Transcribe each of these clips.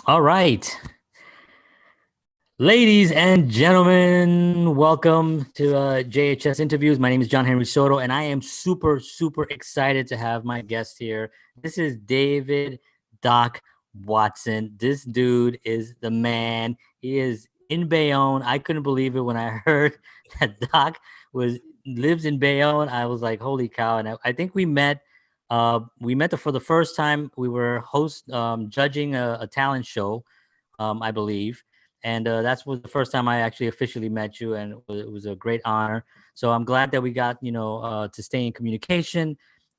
All right. Ladies and gentlemen, welcome to JHS Interviews. My name is John Henry Soto, and I am super, super excited to have my guest here. This is David Doc Watson. This dude is the man. He is in Bayonne. I couldn't believe it when I heard that Doc lives in Bayonne. I was like, holy cow. And I think we met for the first time. We were judging a talent show, I believe. And that's was the first time I actually officially met you, and it was a great honor. So I'm glad that we got to stay in communication.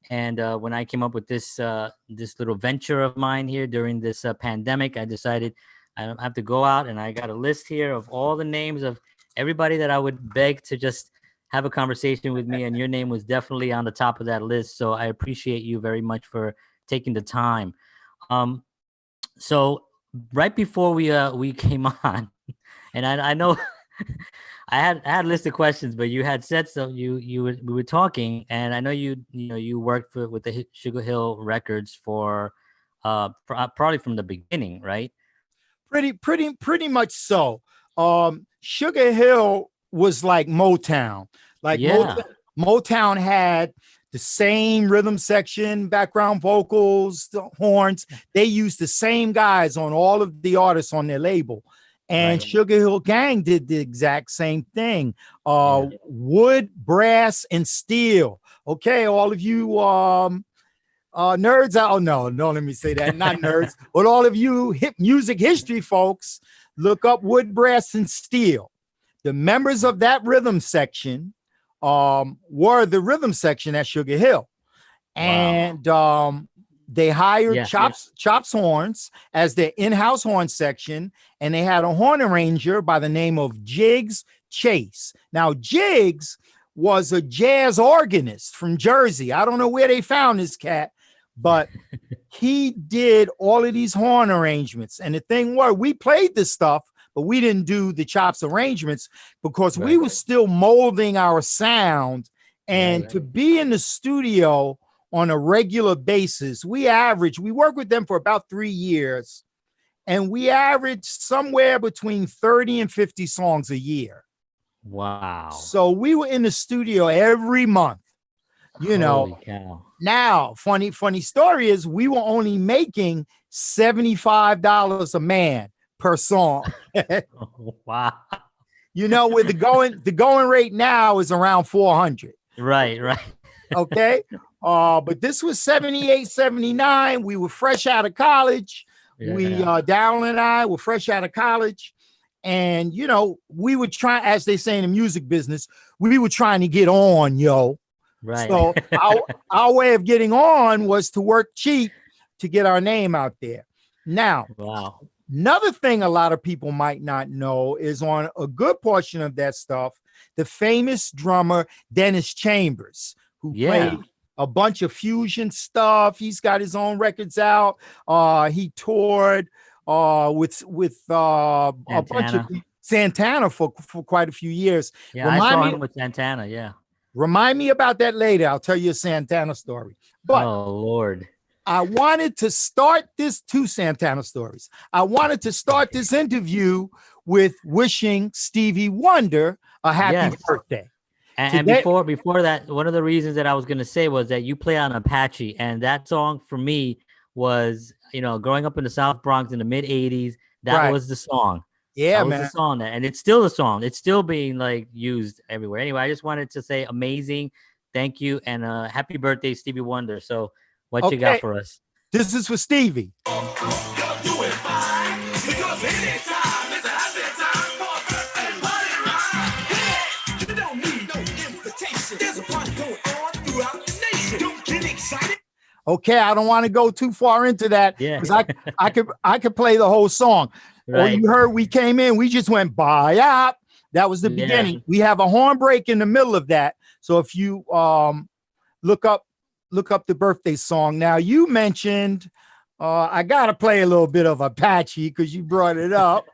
And when I came up with this little venture of mine here during this pandemic, I decided I have to go out, and I got a list here of all the names of everybody that I would beg to just have a conversation with me, and your name was definitely on the top of that list. So I appreciate you very much for taking the time. So right before we came on, and I know I had a list of questions, but you had said so. We were talking, and I know you worked with the Sugar Hill Records for probably from the beginning, right? Pretty much so. Sugar Hill was like Motown. Like Yeah. Motown had the same rhythm section, background vocals, the horns. They used the same guys on all of the artists on their label. And Right. Sugar Hill Gang did the exact same thing. Wood, brass, and steel. Okay, all of you nerds out. Oh, no, let me say that. Not nerds, but all of you hip music history folks, look up wood, brass, and steel. The members of that rhythm section were the rhythm section at Sugar Hill. And they hired Chopshorns as their in-house horn section, and they had a horn arranger by the name of Jiggs Chase. Now, Jiggs was a jazz organist from Jersey. I don't know where they found this cat, but he did all of these horn arrangements. And the thing was, we played this stuff, but we didn't do the chops arrangements because we were still molding our sound. And to be in the studio on a regular basis, we worked with them for about 3 years, and we averaged somewhere between 30 and 50 songs a year. Wow. So we were in the studio every month, Holy cow. Now, funny story is we were only making $75 a man per song. Wow. With the going rate now is around 400. Right. Okay. But this was 78, 79. We were fresh out of college. Darryl and I were fresh out of college. And, we were trying, as they say in the music business, we were trying to get on, Right. So our way of getting on was to work cheap to get our name out there. Now, another thing a lot of people might not know is on a good portion of that stuff, the famous drummer Dennis Chambers, who played a bunch of fusion stuff. He's got his own records out. He toured with a bunch of Santana for quite a few years. Yeah, I saw him with Santana. Yeah. Remind me about that later. I'll tell you a Santana story. But oh, Lord. I wanted to start two Santana stories. I wanted to start this interview with wishing Stevie Wonder a happy birthday. And before that, one of the reasons that I was going to say was that you play on Apache, and that song for me was, growing up in the South Bronx in the mid 80s, that was the song. Yeah, that was the song, and it's still a song. It's still being used everywhere. Anyway, I just wanted to say amazing, thank you, and happy birthday, Stevie Wonder. So, what you got for us? This is for Stevie. Okay, I don't want to go too far into that because I could play the whole song. Or you heard we came in, we just went bye. That was the beginning. We have a horn break in the middle of that. So if you look up the birthday song. Now you mentioned I gotta play a little bit of Apache because you brought it up.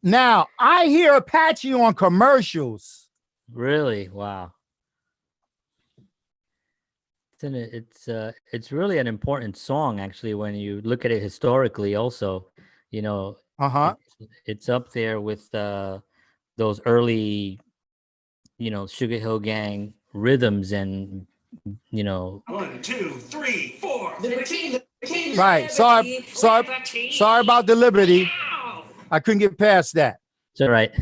Now I hear Apache on commercials. Really? Wow. It's really an important song, actually, when you look at it historically also. you know, Uh-huh. it's up there with those early, Sugar Hill Gang rhythms and, 1, 2, 3, 4. Liberty, Right. Sorry about the liberty. I couldn't get past that. It's all right.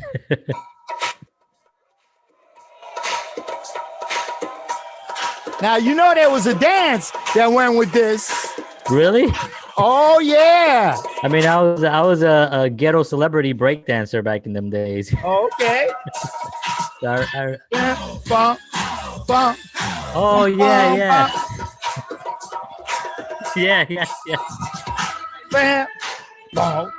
Now, there was a dance that went with this. Really? Oh, yeah. I mean, I was a ghetto celebrity breakdancer back in them days. Okay. Bum, bum. Oh, yeah. Yeah. Bam, bum.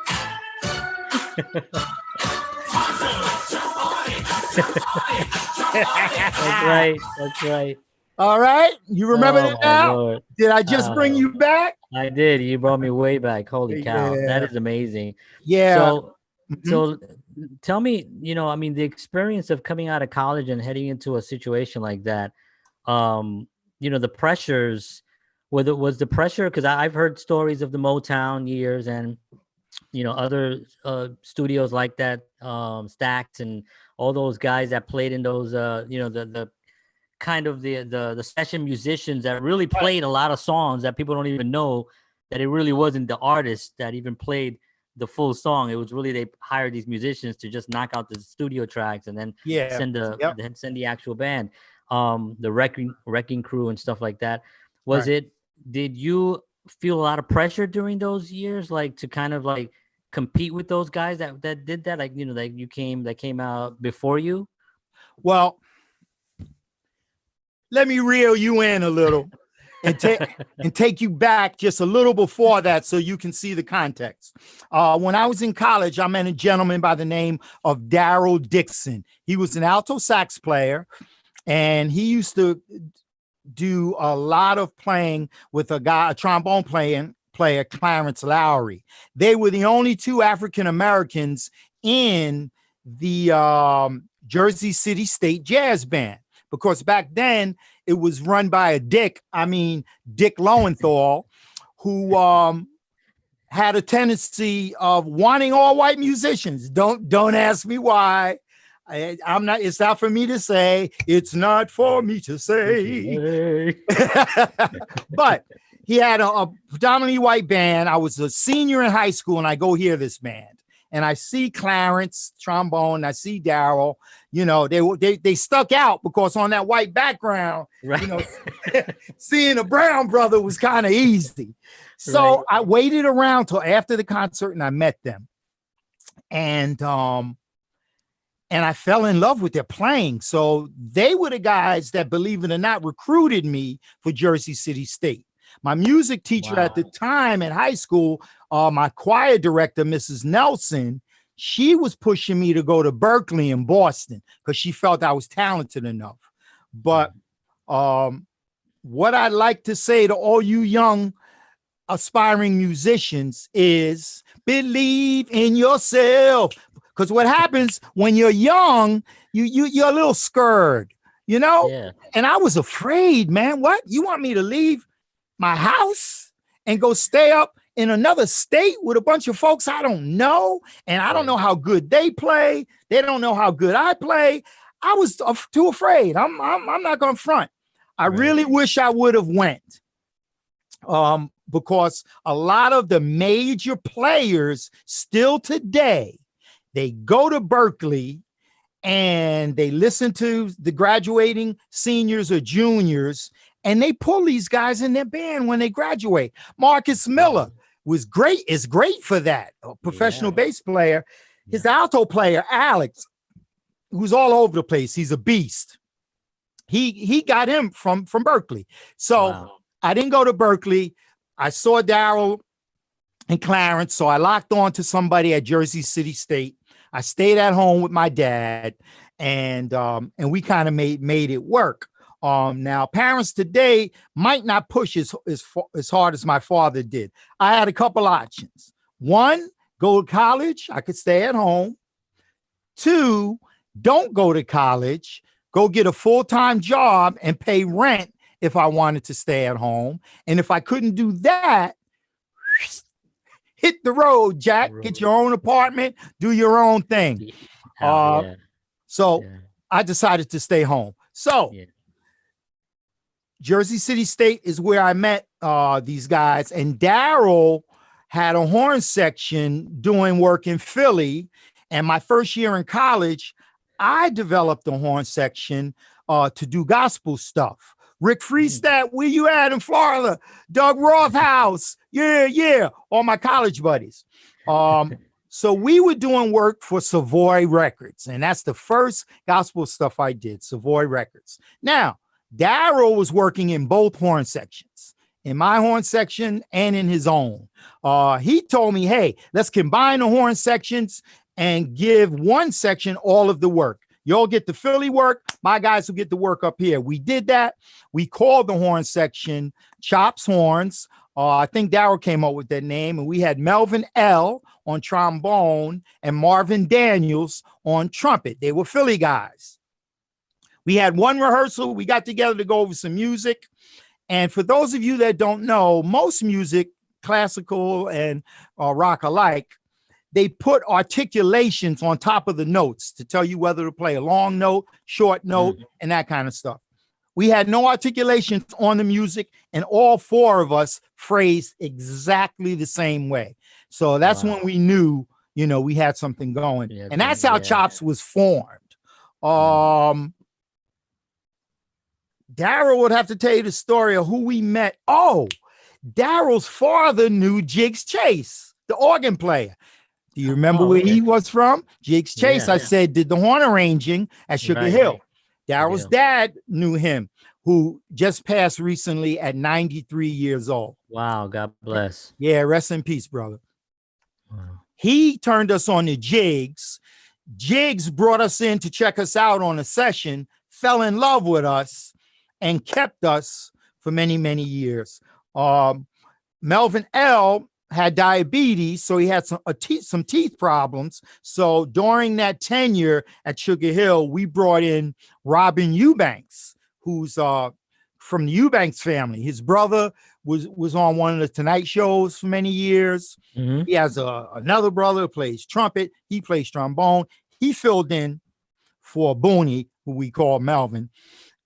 That's right. All right. You remember that now? Lord. Did I just bring you back? I did. You brought me way back. Holy cow. Yeah. That is amazing. Yeah. So tell me, the experience of coming out of college and heading into a situation like that, the pressures, was the pressure, because I've heard stories of the Motown years and, other studios like that, Stax and all those guys that played in those, the kind of the session musicians that really played a lot of songs that people don't even know that it really wasn't the artist that even played the full song. It was really, they hired these musicians to just knock out the studio tracks and then send the actual band, the wrecking crew and stuff like that. Did you feel a lot of pressure during those years, like to kind of like compete with those guys that did that, like, that came out before you? Well, let me reel you in a little and take you back just a little before that so you can see the context. When I was in college, I met a gentleman by the name of Darryl Dixon. He was an alto sax player, and he used to do a lot of playing with a trombone player, Clarence Lowry. They were the only two African Americans in the Jersey City State Jazz Band, because back then it was run by Dick Lowenthal, who had a tendency of wanting all white musicians. Don't ask me why. It's not for me to say. It's not for me to say. But he had a predominantly white band. I was a senior in high school, and I go hear this band. And I see Clarence, trombone, I see Darryl. They stuck out because on that white background, seeing a brown brother was kind of easy. So I waited around till after the concert and I met them. And I fell in love with their playing. So they were the guys that, believe it or not, recruited me for Jersey City State. My music teacher at the time in high school, my choir director, Mrs. Nelson, she was pushing me to go to Berkeley in Boston because she felt I was talented enough. But what I'd like to say to all you young aspiring musicians is believe in yourself. Because what happens when you're young, you're a little scared, Yeah. And I was afraid, man. What? You want me to leave my house and go stay up in another state with a bunch of folks I don't know, and I don't know how good they play. They don't know how good I play. I was too afraid. I'm not gonna front. I really wish I would have went, because a lot of the major players still today, they go to Berkeley and they listen to the graduating seniors or juniors, and they pull these guys in their band when they graduate. Marcus Miller is great for that. A professional bass player. His alto player, Alex, who's all over the place. He's a beast. He got him from Berkeley. So I didn't go to Berkeley. I saw Darryl and Clarence, so I locked on to somebody at Jersey City State. I stayed at home with my dad, and we kind of made it work. Now, parents today might not push as hard as my father did. I had a couple options. One, go to college. I could stay at home. Two, don't go to college. Go get a full-time job and pay rent if I wanted to stay at home. And if I couldn't do that, hit the road, Jack. Get your own apartment, do your own thing. So I decided to stay home. So Jersey City State is where I met these guys, and Darryl had a horn section doing work in Philly. And my first year in college, I developed a horn section to do gospel stuff. Rick Freestat, where you at in Florida? Doug Roth house. Yeah. All my college buddies. So we were doing work for Savoy Records, and that's the first gospel stuff I did, Savoy Records. Now, Darryl was working in both horn sections, in my horn section and in his own. He told me, hey, let's combine the horn sections and give one section all of the work. You'll get the Philly work. My guys will get the work up here. We did that. We called the horn section Chopshorns. I think Darryl came up with that name. And we had Melvin L. on trombone and Marvin Daniels on trumpet. They were Philly guys. We had one rehearsal. We got together to go over some music. And for those of you that don't know, most music, classical and rock alike, they put articulations on top of the notes to tell you whether to play a long note, short note, and that kind of stuff. We had no articulations on the music, and all four of us phrased exactly the same way. So that's when we knew, we had something going. And that's how Chops was formed. Darryl would have to tell you the story of who we met. Oh, Darryl's father knew Jigs Chase, the organ player. Do you remember where he was from? Jigs Chase, I said, did the horn arranging at Sugar Hill. Darryl's dad knew him, who just passed recently at 93 years old. Wow, God bless. Yeah, rest in peace, brother. Wow. He turned us on to Jigs. Jigs brought us in to check us out on a session, fell in love with us, and kept us for many, many years. Melvin L. had diabetes, so he had some teeth problems. So during that tenure at Sugar Hill, we brought in Robin Eubanks, who's from the Eubanks family. His brother was on one of the Tonight shows for many years. He has another brother who plays trumpet. He plays trombone. He filled in for Booney, who we call Melvin.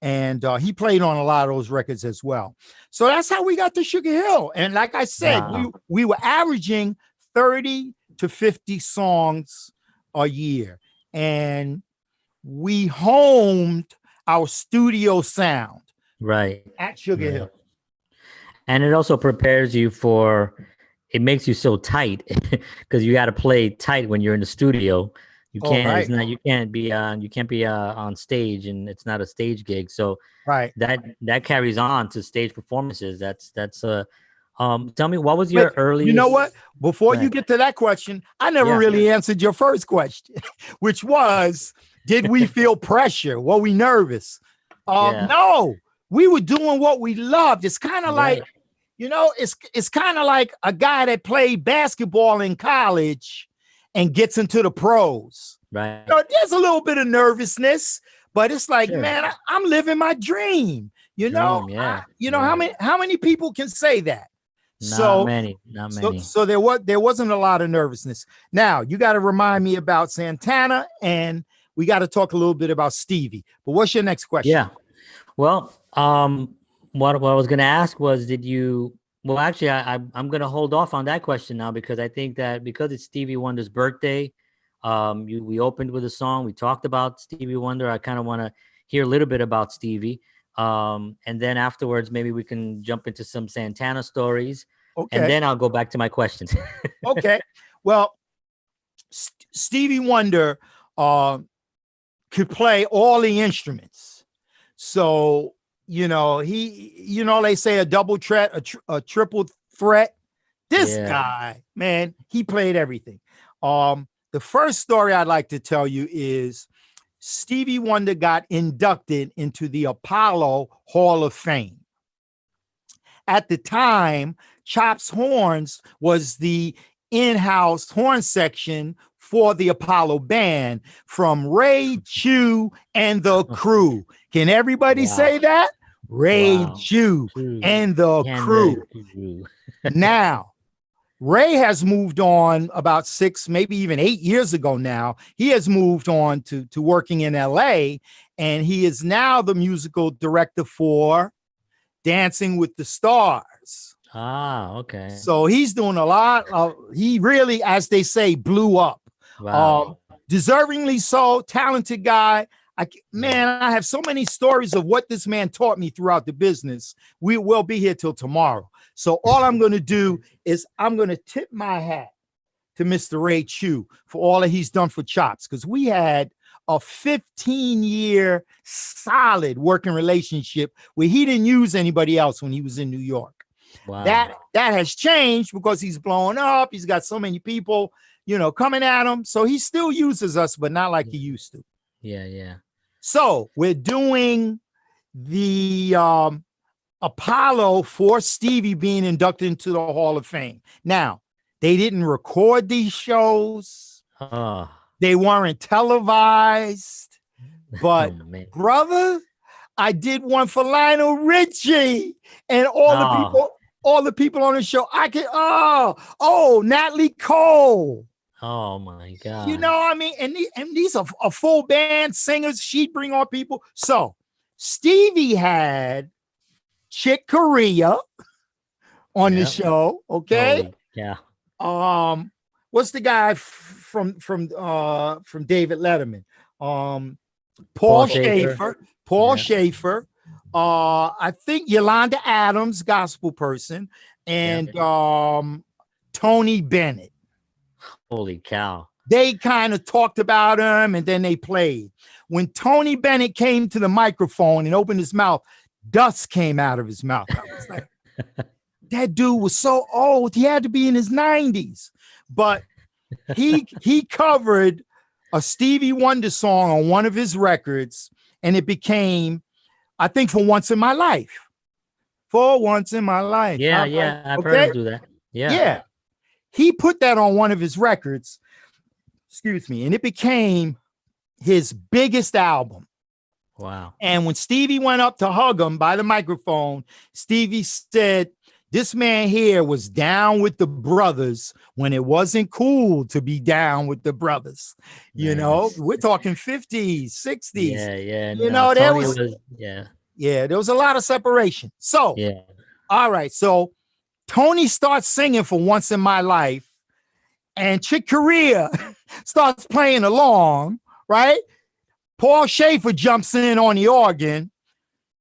And he played on a lot of those records as well. So that's how we got to Sugar Hill. And like I said, we were averaging 30 to 50 songs a year. And we homed our studio sound at Sugar Hill. And it also prepares you it makes you so tight because you got to play tight when you're in the studio. You can't. You can't be on stage, and it's not a stage gig. So that carries on to stage performances. That's. Tell me, what was your earliest? You know what? Before you get to that question, I never really answered your first question, which was, did we feel pressure? Were we nervous? No, we were doing what we loved. It's kind of like, it's kind of like a guy that played basketball in college and gets into the pros. Right. There's a little bit of nervousness, but it's like, man, I'm living my dream. How many people can say that? Not many. So there wasn't a lot of nervousness. Now you got to remind me about Santana, and we got to talk a little bit about Stevie. But what's your next question? Yeah. Well, what I was going to ask was, did you? Well, actually, I'm going to hold off on that question now because I think that because it's Stevie Wonder's birthday, we opened with a song. We talked about Stevie Wonder. I kind of want to hear a little bit about Stevie. And then afterwards, maybe we can jump into some Santana stories. Okay. And then I'll go back to my questions. Okay. Well, Stevie Wonder could play all the instruments. So, they say a double threat, a triple threat. This guy, man, he played everything. The first story I'd like to tell you is Stevie Wonder got inducted into the Apollo Hall of Fame. At the time, Chops Horns was the in-house horn section for the Apollo band from Ray Chew and the crew. Can everybody say that? Ray Chew and the crew. Now, Ray has moved on about 6, maybe even 8 years ago now. He has moved on to working in LA, and he is now the musical director for Dancing with the Stars. Ah, okay. So he's doing a lot. He really, as they say, blew up. Wow. Deservingly so, talented guy. I have so many stories of what this man taught me throughout the business. We will be here till tomorrow. So all I'm going to do is I'm going to tip my hat to Mr. Ray Chu for all that he's done for Chops, because we had a 15-year solid working relationship where he didn't use anybody else when he was in New York. Wow. That has changed because he's blowing up. He's got so many people, coming at him. So he still uses us, but not like he used to. Yeah. So we're doing the Apollo for Stevie being inducted into the Hall of Fame. Now, they didn't record these shows. They weren't televised. But, brother, I did one for Lionel Richie and all the people on the show. Natalie Cole. Oh my God. And these are a full band singers. She'd bring on people. So Stevie had Chick Corea on the show. Okay. Yeah. What's the guy from David Letterman? Paul Schaefer. Schaefer. I think Yolanda Adams, gospel person, and Tony Bennett. Holy cow. They kind of talked about him and then they played. When Tony Bennett came to the microphone and opened his mouth, dust came out of his mouth. I was like, that dude was so old. He had to be in his 90s. But he covered a Stevie Wonder song on one of his records, and it became, I think, For Once in My Life. For Once in My Life. Yeah. I've heard him do that. Yeah. He put that on one of his records, and it became his biggest album. Wow. And when Stevie went up to hug him by the microphone, Stevie said, this man here was down with the brothers when it wasn't cool to be down with the brothers. Nice. We're talking 50s, 60s. Yeah. There was a lot of separation. So, all right. So Tony starts singing For Once in My Life, and Chick Corea starts playing along, right? Paul Schaefer jumps in on the organ.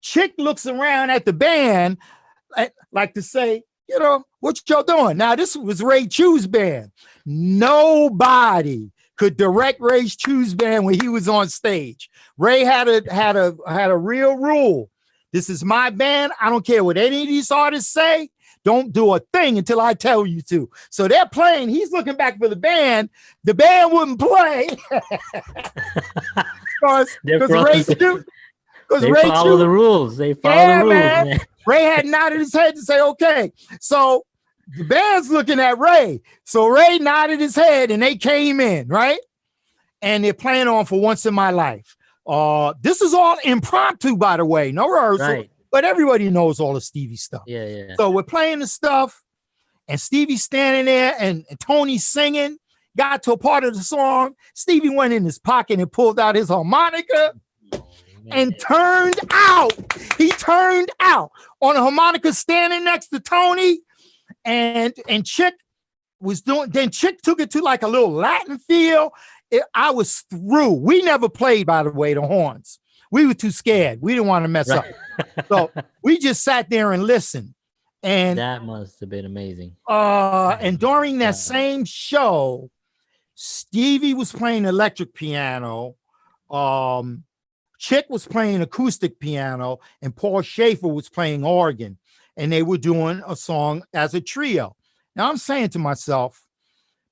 Chick looks around at the band like to say, what y'all doing? Now, this was Ray Chu's band. Nobody could direct Ray Chu's band when he was on stage. Ray had a real rule. This is my band. I don't care what any of these artists say. Don't do a thing until I tell you to. So they're playing. He's looking back for the band. The band wouldn't play because Ray Chu. They follow the rules. They follow the rules. Man. Ray had nodded his head to say, okay. So the band's looking at Ray. So Ray nodded his head and they came in, right? And they're playing on For Once in My Life. This is all impromptu, by the way. No rehearsal. Right. But everybody knows all the Stevie stuff. Yeah. So we're playing the stuff, and Stevie's standing there, and Tony's singing. Got to a part of the song. Stevie went in his pocket and pulled out his harmonica and turned out. He turned out on a harmonica standing next to Tony, and Chick was doing. Then Chick took it to like a little Latin feel. I was through. We never played, by the way, the horns. We were too scared. We didn't want to mess up. So we just sat there and listened. And that must have been amazing. And during that same show, Stevie was playing electric piano. Chick was playing acoustic piano, and Paul Schaefer was playing organ. And they were doing a song as a trio. Now I'm saying to myself,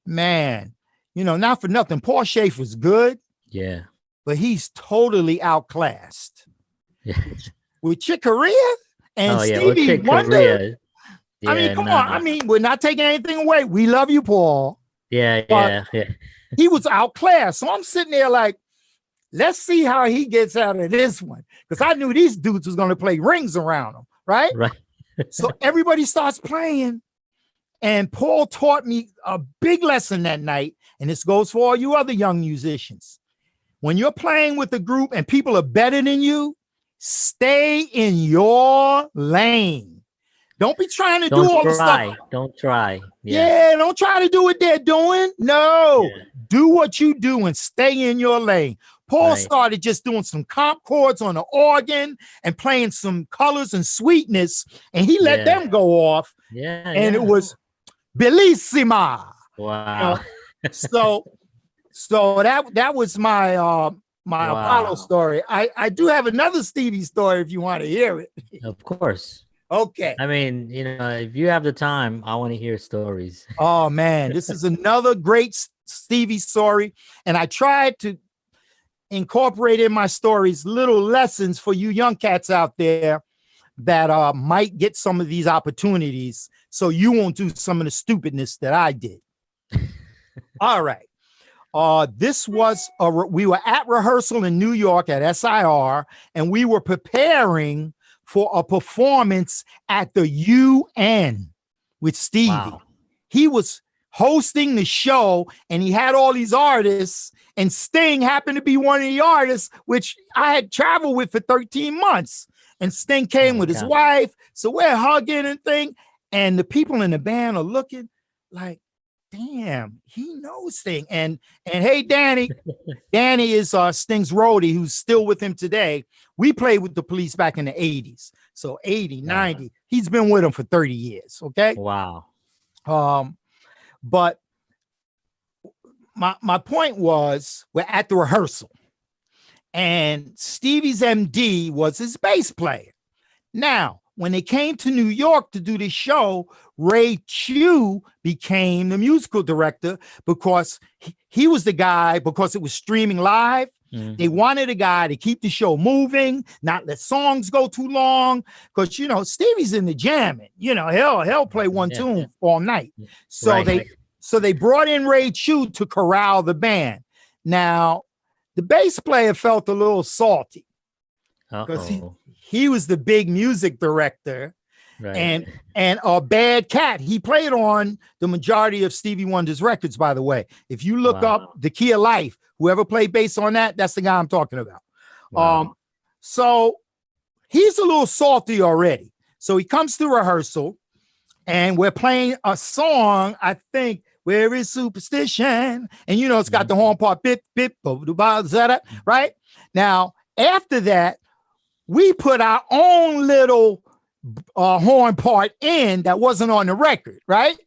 man, not for nothing. Paul Schaefer's good. Yeah. But he's totally outclassed. Yeah. With Chick Corea and Stevie Wonder. Yeah, I mean, come on. I mean, we're not taking anything away. We love you, Paul. Yeah. He was outclassed. So I'm sitting there like, let's see how he gets out of this one. Because I knew these dudes was going to play rings around him, right? Right. So everybody starts playing. And Paul taught me a big lesson that night. And this goes for all you other young musicians. When you're playing with a group and people are better than you, stay in your lane. Don't be trying to do all the stuff. Don't try. Yeah, don't try to do what they're doing. No, do what you do and stay in your lane. Paul started just doing some comp chords on the organ and playing some colors and sweetness, and he let them go off. And it was bellissima. Wow. So that was my my Apollo story. I do have another Stevie story if you want to hear it. Of course. Okay. I mean, if you have the time, I want to hear stories. Oh man, this is another great Stevie story, and I tried to incorporate in my stories little lessons for you young cats out there that might get some of these opportunities, so you won't do some of the stupidness that I did. All right. This was we were at rehearsal in New York at SIR, and we were preparing for a performance at the UN with Stevie. Wow. He was hosting the show, and he had all these artists, and Sting happened to be one of the artists, which I had traveled with for 13 months. And Sting came with his wife, so we're hugging and thing, and the people in the band are looking like, damn, he knows Sting. And hey, Danny is Sting's roadie, who's still with him today. We played with the Police back in the 80s. So 80, 90. He's been with them for 30 years. Okay. Wow. But my point was, we're at the rehearsal, and Stevie's MD was his bass player. Now, when they came to New York to do this show, Ray Chew became the musical director because he was the guy, because it was streaming live. Mm-hmm. They wanted a guy to keep the show moving, not let songs go too long, because Stevie's in the jamming. He'll play one tune all night. So they brought in Ray Chew to corral the band. Now, the bass player felt a little salty because he was the big music director. Right. And a bad cat. He played on the majority of Stevie Wonder's records, by the way. If you look up The Key of Life, whoever played bass on that's the guy I'm talking about. Wow. So he's a little salty already. So he comes to rehearsal, and we're playing a song, I think, Where is Superstition? And it's got the horn part, bip, bip, right? Now, after that, we put our own little horn part in that wasn't on the record, right?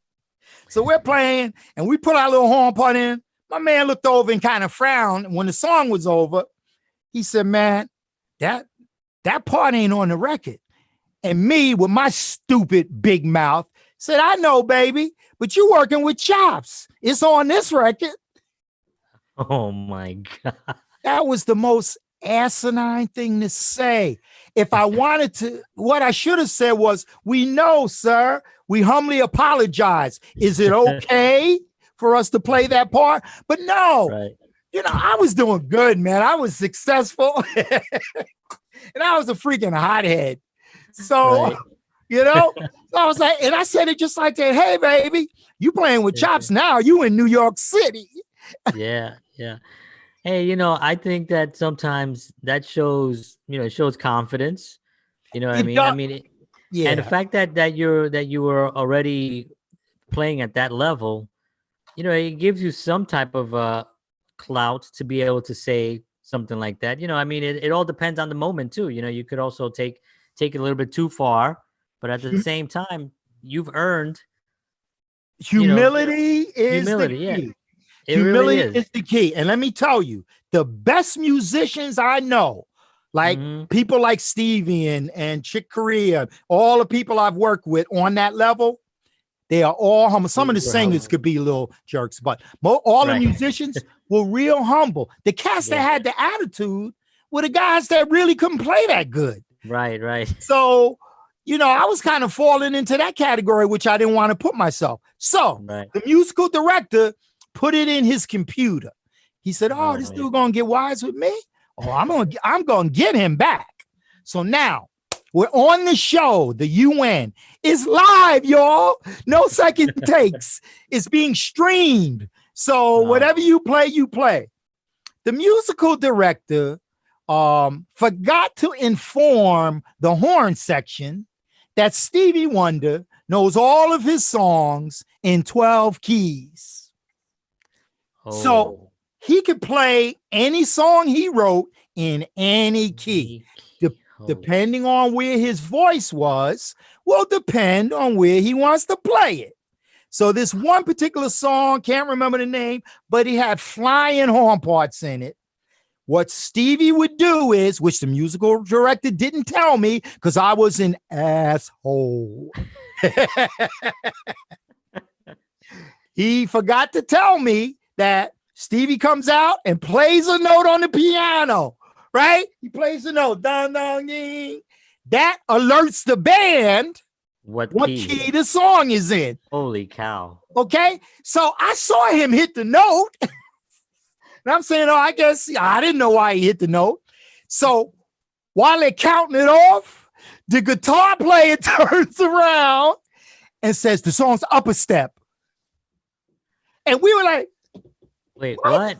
So we're playing, and we put our little horn part in. My man looked over and kind of frowned. When the song was over, he said, man, that part ain't on the record. And me, with my stupid big mouth, said, I know, baby, but you working with chops. It's on this record. Oh my God. That was the most asinine thing to say. If I wanted to, what I should have said was, we know, sir, we humbly apologize. Is it okay for us to play that part? But no, I was doing good, man. I was successful and I was a freaking hothead. So, so I was like, and I said it just like that. Hey, baby, you playing with chops now. You in New York City. Yeah. Hey, I think that sometimes that shows, it shows confidence. You know what I mean? I mean, and the fact that you were already playing at that level, it gives you some type of clout to be able to say something like that. I mean, it all depends on the moment too. You could also take it a little bit too far, but at the same time, you've earned humility. The key. Yeah. Humility really is the key. And let me tell you, the best musicians I know, like people like Stevie and Chick Corea, all the people I've worked with on that level, they are all humble. Some of the singers could be little jerks, but all the musicians were real humble. The cats that had the attitude were the guys that really couldn't play that good. Right. So, I was kind of falling into that category, which I didn't want to put myself. So the musical director put it in his computer. He said, this dude gonna get wise with me? Oh, I'm gonna get him back. So now We're on the show. The UN is live, y'all. No second takes. It's being streamed. So whatever you play, you play. The musical director forgot to inform the horn section that Stevie Wonder knows all of his songs in 12 keys. So he could play any song he wrote in any key. Depending on where his voice was, will depend on where he wants to play it. So this one particular song, can't remember the name, but he had flying horn parts in it. What Stevie would do is, which the musical director didn't tell me because I was an asshole. He forgot to tell me that Stevie comes out and plays a note on the piano, right? He plays a note, dun, dun, ding. That alerts the band what key the song is in. Holy cow. Okay, so I saw him hit the note. And I'm saying, I guess I didn't know why he hit the note. So while they're counting it off, the guitar player turns around and says, the song's up a step. And we were like, wait, what?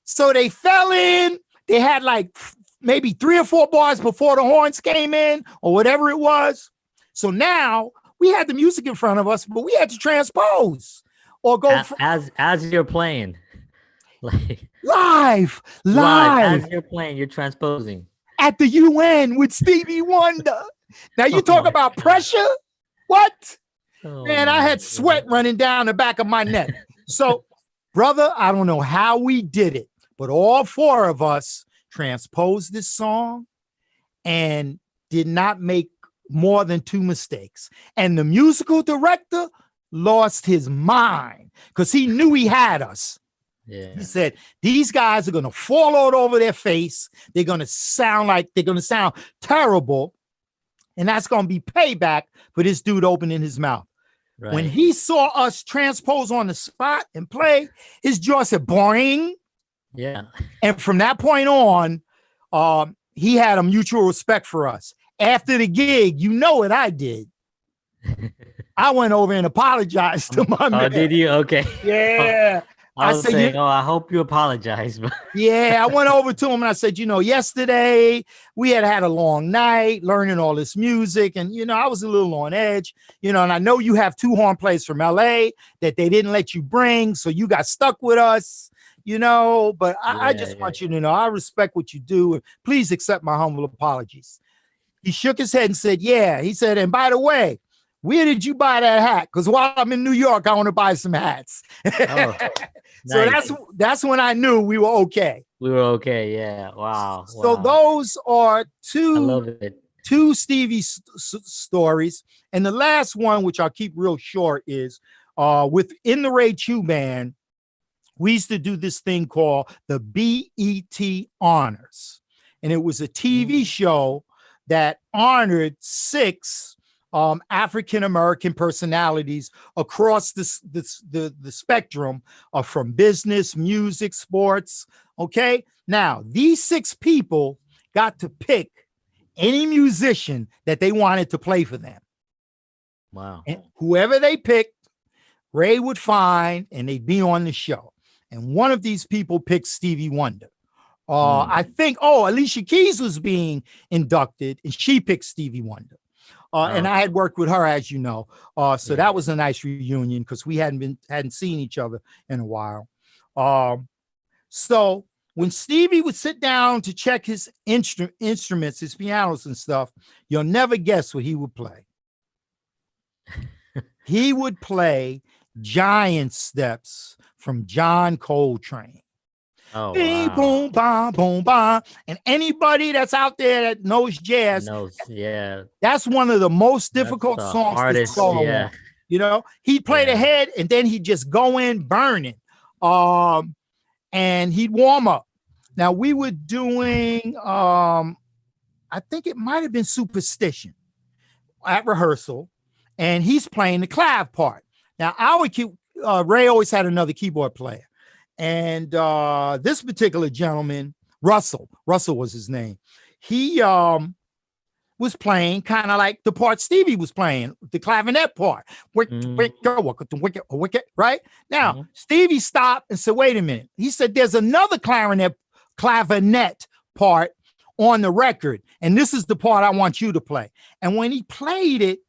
So they fell in. They had like maybe 3 or 4 bars before the horns came in or whatever it was. So now we had the music in front of us, but we had to transpose or go as you're playing. Like live as you're playing, you're transposing at the UN with Stevie Wonder. Now you talk about pressure. What? Man, I had sweat running down the back of my neck. So, brother, I don't know how we did it, but all 4 of us transposed this song and did not make more than 2 mistakes. And the musical director lost his mind because he knew he had us. Yeah. He said, these guys are going to fall all over their face. They're going to sound terrible. And that's going to be payback for this dude opening his mouth. Right. When he saw us transpose on the spot and play, his jaw said, boing. Yeah. And from that point on, he had a mutual respect for us. After the gig, you know what I did. I went over and apologized to my man. Oh, did you? Okay. Yeah. I said, saying, I hope you apologize. Yeah, I went over to him and I said, yesterday we had a long night learning all this music. And, I was a little on edge, and I know you have 2 horn players from LA that they didn't let you bring. So you got stuck with us, but I just want you to know, I respect what you do. And please accept my humble apologies. He shook his head and said, yeah. He said, and by the way, where did you buy that hat? Because while I'm in New York, I want to buy some hats. So nice. That's when I knew we were okay. We were okay, yeah. Wow. So those are 2. I love it. 2 Stevie stories. And the last one, which I'll keep real short, is within the Ray Chew Band, we used to do this thing called the BET Honors. And it was a TV show that honored 6 African-American personalities across the spectrum from business, music, sports. Okay. Now, these 6 people got to pick any musician that they wanted to play for them. Wow. And whoever they picked, Ray would find and they'd be on the show. And one of these people picked Stevie Wonder. I think, Alicia Keys was being inducted and she picked Stevie Wonder. And I had worked with her, as you know. So that was a nice reunion because we hadn't seen each other in a while. So when Stevie would sit down to check his instruments, his pianos and stuff, you'll never guess what he would play. He would play Giant Steps from John Coltrane. Oh, Bing, wow. boom, bam, boom, bam. And anybody that's out there that knows jazz, that's one of the most difficult songs to solo on. He'd play the head and then he'd just go in burning. And he'd warm up. Now we were doing, I think it might have been Superstition at rehearsal, and he's playing the clav part. Now Ray always had another keyboard player. And this particular gentleman, Russell was his name. He was playing kind of like the part Stevie was playing, the clarinet part. Wicket, right? Now, Stevie stopped and said, wait a minute. He said, there's another clarinet part on the record, and this is the part I want you to play. And when he played it,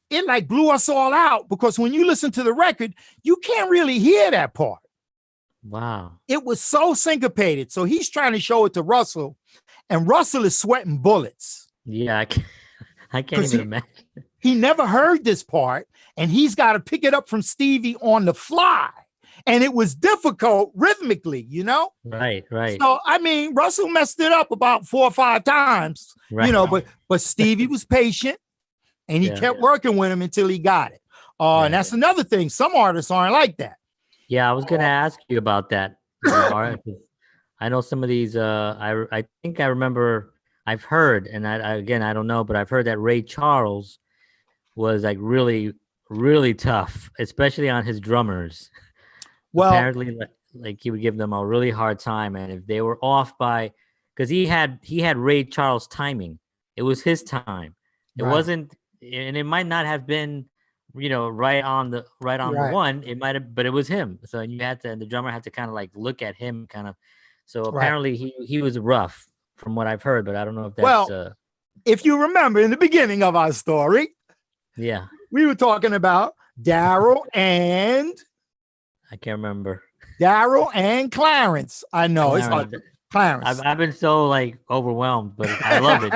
it like blew us all out, because when you listen to the record, you can't really hear that part. Wow. It was so syncopated. So he's trying to show it to Russell, and Russell is sweating bullets. Yeah, I can't even imagine. He never heard this part, and he's got to pick it up from Stevie on the fly. And it was difficult rhythmically, you know? Right. So, I mean, Russell messed it up about 4 or 5 times, you know, but Stevie was patient, and he kept working with him until he got it. And that's another thing. Some artists aren't like that. Yeah, I was going to ask you about that. I know some of these, I think I remember, I've heard, and I don't know, but I've heard that Ray Charles was like really, really tough, especially on his drummers. Well, apparently, like he would give them a really hard time, and if they were off by, because he had Ray Charles timing, it was his time. It wasn't, and it might not have been, you know, right on the one. It might have, but it was him. So the drummer had to kind of like look at him, kind of. So apparently he was rough, from what I've heard, but I don't know if that's. If you remember in the beginning of our story, we were talking about Darryl and. I can't remember. Darryl and Clarence. I know it's like Clarence. I've been so like overwhelmed, but I love it.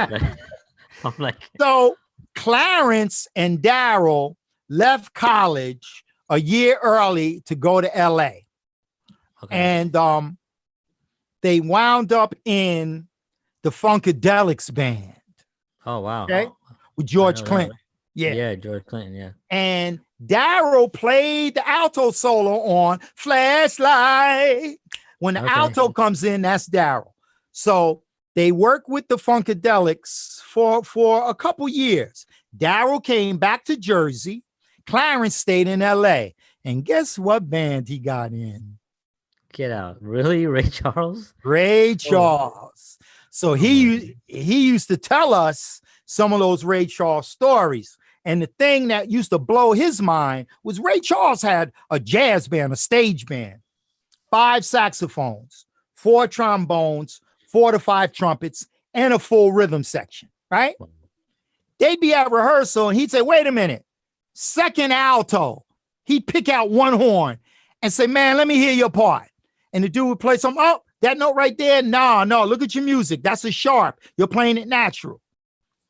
I'm like, so Clarence and Darryl left college a year early to go to LA. Okay. And they wound up in the Funkadelics band. Oh wow. Okay. With George Clinton. Yeah, George Clinton, yeah. And Darryl played the alto solo on Flashlight. When the alto comes in, that's Darryl. So they worked with the Funkadelics for a couple years. Darryl came back to Jersey. Clarence stayed in LA. And guess what band he got in? Get out. Really? Ray Charles? Ray Charles. So he used to tell us some of those Ray Charles stories. And the thing that used to blow his mind was Ray Charles had a jazz band, a stage band, 5 saxophones, 4 trombones, 4 to 5 trumpets, and a full rhythm section, right? They'd be at rehearsal and he'd say, wait a minute, second alto. He'd pick out one horn and say, man, let me hear your part. And the dude would play something. Oh, that note right there. No, look at your music. That's a sharp. You're playing it natural.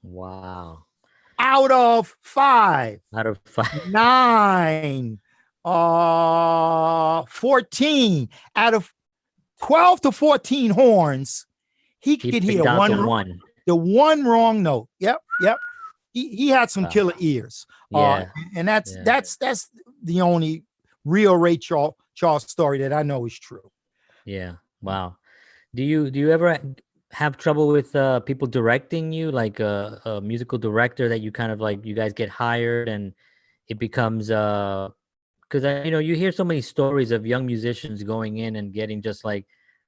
Wow. Out of 5. 9. 14. Out of 12 to 14 horns, he could hear the one wrong note. Yep. He had some killer ears. And that's the only real Ray Charles story that I know is true. Yeah. Wow. Do you ever have trouble with people directing you, like a musical director that you kind of like, you guys get hired and it becomes because you hear so many stories of young musicians going in and getting just like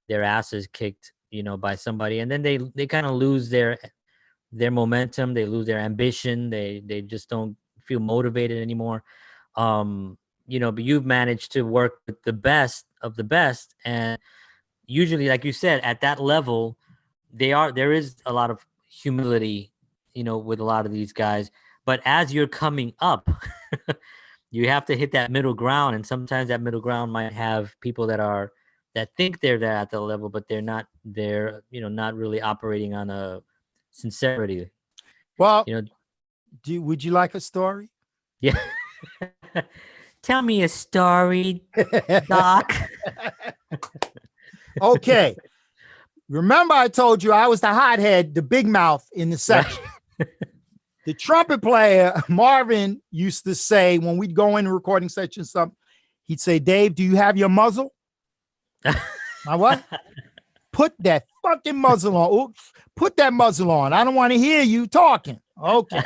their asses kicked, by somebody, and then they kind of lose their momentum, they lose their ambition, they just don't feel motivated anymore. But you've managed to work with the best of the best, and usually, like you said, at that level, there is a lot of humility, with a lot of these guys. But as you're coming up, you have to hit that middle ground, and sometimes that middle ground might have people that think they're there at the level, but they're not. They're not really operating on a sincerity. Well, would you like a story? Yeah. Tell me a story, Doc. Okay. Remember I told you I was the hothead, the big mouth in the section. The trumpet player, Marvin, used to say when we'd go in the recording section, he'd say, Dave, do you have your muzzle? My what? Put that fucking muzzle on. Oops. Put that muzzle on. I don't want to hear you talking. Okay.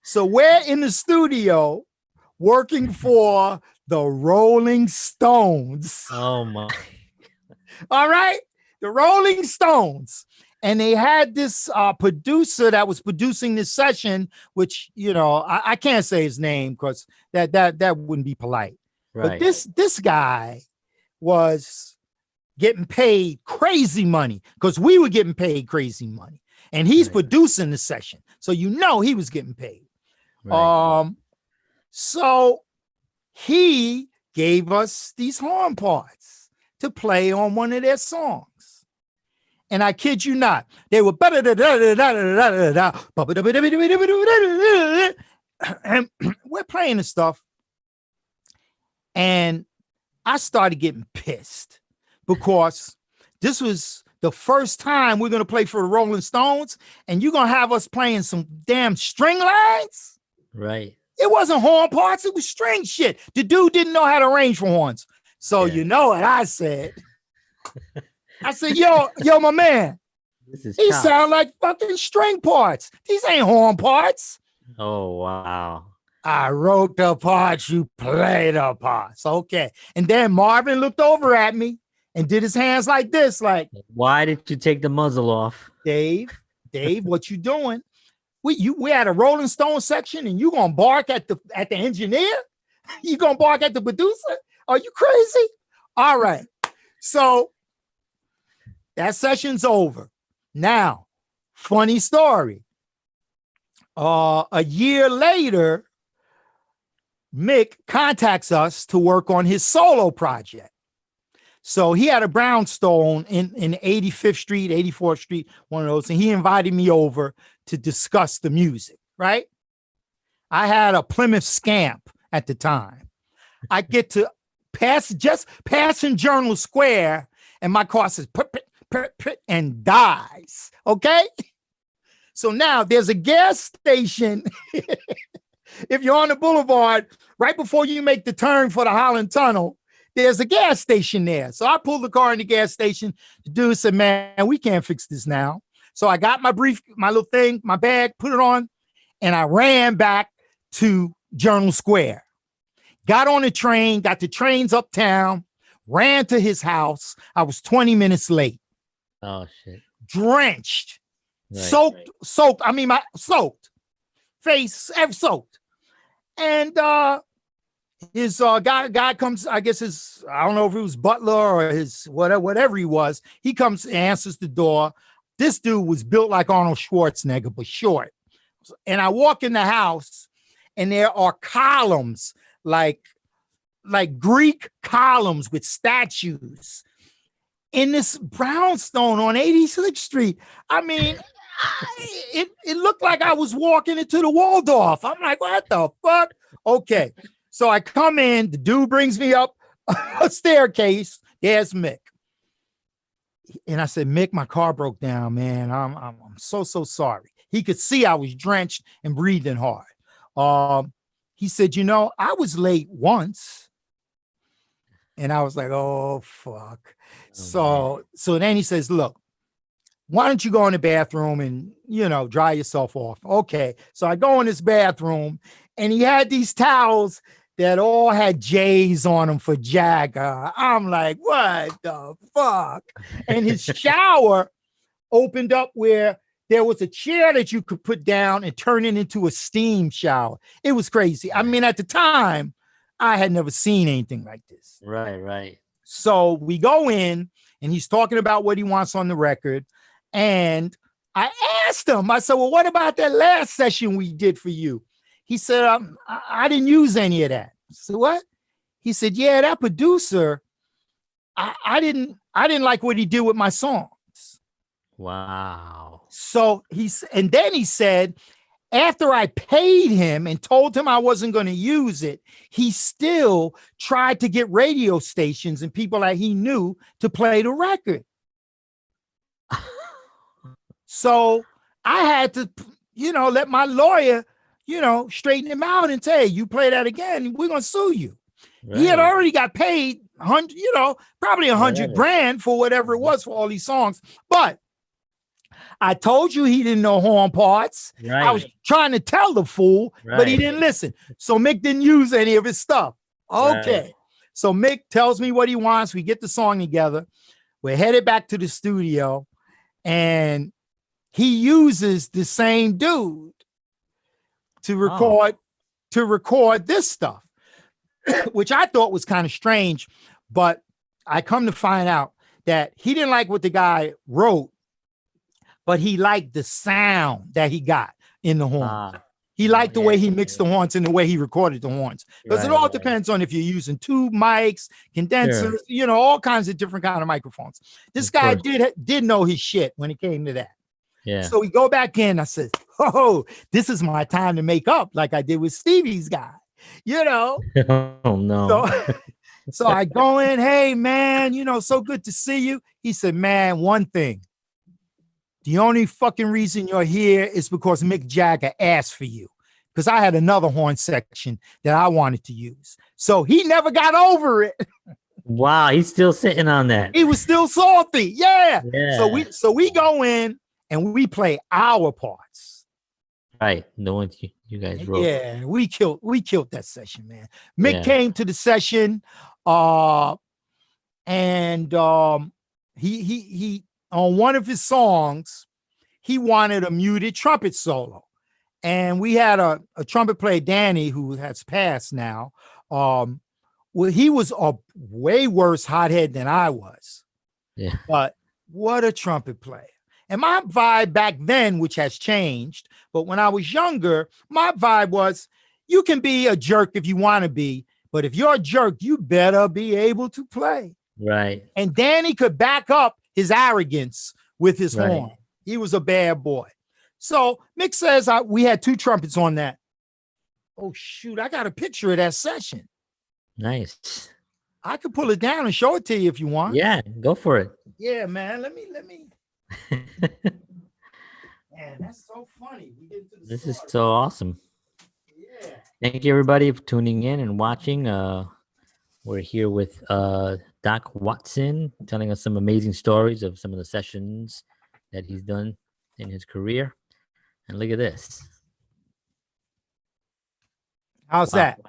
So we're in the studio working for the Rolling Stones. Oh my. All right. The Rolling Stones. And they had this producer that was producing this session, which, you know, I can't say his name because that wouldn't be polite. Right. But this guy was getting paid crazy money because we were getting paid crazy money. And he's producing the session. So you know he was getting paid. Right. So he gave us these horn parts to play on one of their songs. And I kid you not, they were and we're playing the stuff. And I started getting pissed because this was the first time we're going to play for the Rolling Stones, and you're going to have us playing some damn string lines. Right. It wasn't horn parts, it was string shit. The dude didn't know how to arrange for horns. So you know what I said? I said, yo, my man, these sound like fucking string parts. These ain't horn parts. Oh, wow. I wrote the parts, you play the parts. Okay. And then Marvin looked over at me and did his hands like this, like, why did you take the muzzle off? Dave, what you doing? We had a Rolling Stone section and you gonna bark at the engineer? You gonna bark at the producer? Are you crazy? All right. So that session's over. Now, funny story. A year later, Mick contacts us to work on his solo project. So he had a brownstone in 85th Street, 84th Street, one of those, and he invited me over to discuss the music, right? I had a Plymouth Scamp at the time. I get to passing Journal Square, and my car says, and dies, okay? So now there's a gas station. If you're on the boulevard, right before you make the turn for the Holland Tunnel, there's a gas station there. So I pulled the car in the gas station. The dude said, man, we can't fix this now. So I got my little thing, my bag, put it on, and I ran back to Journal Square. Got on the train, got the trains uptown, ran to his house. I was 20 minutes late. Oh, shit. Drenched, soaked. I mean, my soaked face, soaked. And his guy comes, I guess I don't know if it was butler or his whatever he was. He comes and answers the door. This dude was built like Arnold Schwarzenegger, but short. And I walk in the house and there are columns, like Greek columns with statues in this brownstone on 86th Street. I mean, it looked like I was walking into the Waldorf. I'm like, what the fuck? Okay. So I come in, the dude brings me up a staircase. There's Mick. And I said, Mick, my car broke down, man. I'm so sorry. He could see I was drenched and breathing hard. He said, you know, I was late once. And I was like, oh, fuck. So then he says, look, why don't you go in the bathroom and, you know, dry yourself off? Okay. So I go in this bathroom and he had these towels that all had J's on them for Jagger. I'm like, what the fuck? And his shower opened up where there was a chair that you could put down and turn it into a steam shower. It was crazy. I mean, at the time, I had never seen anything like this. Right. So we go in and he's talking about what he wants on the record. And I asked him, I said, well, what about that last session we did for you? He said, I didn't use any of that. I said, what? He said, yeah, that producer, I didn't like what he did with my songs. Wow. So and then he said, after I paid him and told him I wasn't going to use it, he still tried to get radio stations and people that he knew to play the record. So I had to, you know, let my lawyer, you know, straighten him out and say, you play that again, we're going to sue you. Right. He had already got paid probably $100 grand for whatever it was for all these songs. But I told you he didn't know horn parts. Right. I was trying to tell the fool, but he didn't listen. So Mick didn't use any of his stuff. Okay. Right. So Mick tells me what he wants. We get the song together. We're headed back to the studio. and he uses the same dude to record this stuff, which I thought was kind of strange, but I come to find out that he didn't like what the guy wrote, but he liked the sound that he got in the horn. He liked the way he mixed the horns and the way he recorded the horns, because it all depends on if you're using tube mics, condensers, all kinds of different kind of microphones. This guy did know his shit when it came to that. Yeah. So we go back in. I said, "Oh, this is my time to make up, like I did with Stevie's guy." Oh no. So I go in, "Hey man, so good to see you." He said, "Man, one thing. The only fucking reason you're here is because Mick Jagger asked for you, because I had another horn section that I wanted to use." So he never got over it. Wow, he's still sitting on that. He was still salty. Yeah. So we go in and we play our parts. Right. The ones you guys wrote. Yeah, we killed that session, man. Mick came to the session, and he on one of his songs, he wanted a muted trumpet solo. And we had a trumpet player, Danny, who has passed now. Well, he was a way worse hothead than I was. Yeah. But what a trumpet player. And my vibe back then, which has changed, but when I was younger, my vibe was, you can be a jerk if you want to be, but if you're a jerk, you better be able to play. Right. And Danny could back up his arrogance with his horn. He was a bad boy. So Mick says we had 2 trumpets on that. Oh shoot, I got a picture of that session. Nice. I could pull it down and show it to you if you want. Yeah, go for it. Yeah, man. Let me. Man, that's so funny. This is so awesome. Yeah. Thank you everybody for tuning in and watching. We're here with Doc Watson telling us some amazing stories of some of the sessions that he's done in his career. And look at this. How's that?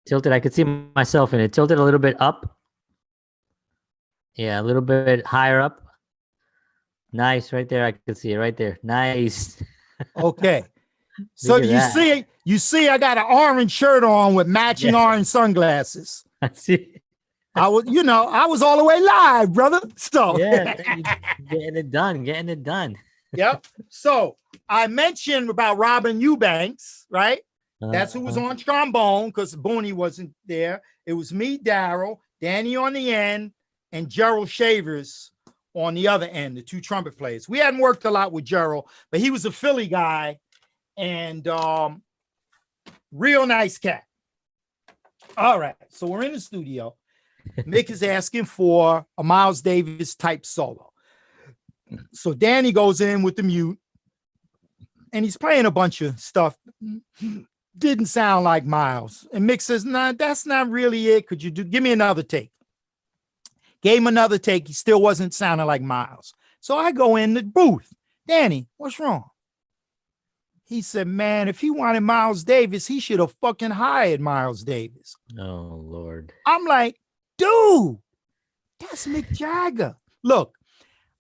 Tilted. I could see myself in it. Tilted a little bit up. Yeah, a little bit higher up. Nice, right there. I could see it right there. Nice. Okay. So you see, I got an orange shirt on with matching orange sunglasses. I see. I was all the way live, brother. So getting it done. Yep. So I mentioned about Robin Eubanks, right? That's who was on trombone, because Booney wasn't there. It was me, Darryl, Danny on the end, and Gerald Shavers on the other end, the 2 trumpet players. We hadn't worked a lot with Gerald, but he was a Philly guy and real nice cat. All right, so we're in the studio. Mick is asking for a Miles Davis type solo. So Danny goes in with the mute and he's playing a bunch of stuff. Didn't sound like Miles. And Mick says, "Nah, that's not really it. Could you give me another take?" Gave him another take. He still wasn't sounding like Miles. So I go in the booth. "Danny, what's wrong?" He said, "Man, if he wanted Miles Davis, he should have fucking hired Miles Davis." Oh, Lord. I'm like, "Dude, that's Mick Jagger. Look,"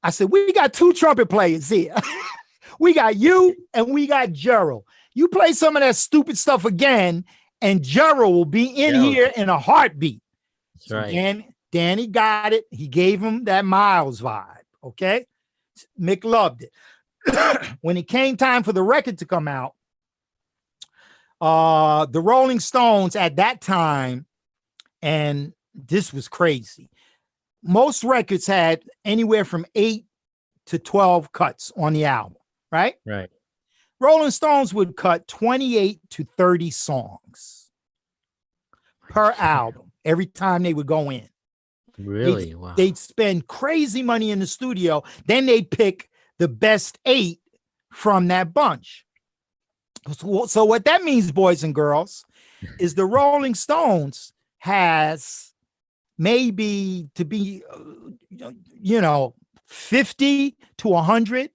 I said, "we got 2 trumpet players here. We got you and we got Gerald. You play some of that stupid stuff again, and Gerald will be in here in a heartbeat." That's right. And Danny got it. He gave him that Miles vibe. Okay. Mick loved it. When it came time for the record to come out, the Rolling Stones at that time, and this was crazy, most records had anywhere from 8 to 12 cuts on the album, right? Right. Rolling Stones would cut 28 to 30 songs per album every time they would go in. Really? Wow. They'd spend crazy money in the studio. Then they'd pick the best 8 from that bunch. So what that means, boys and girls, is the Rolling Stones has maybe to be, 50 to 100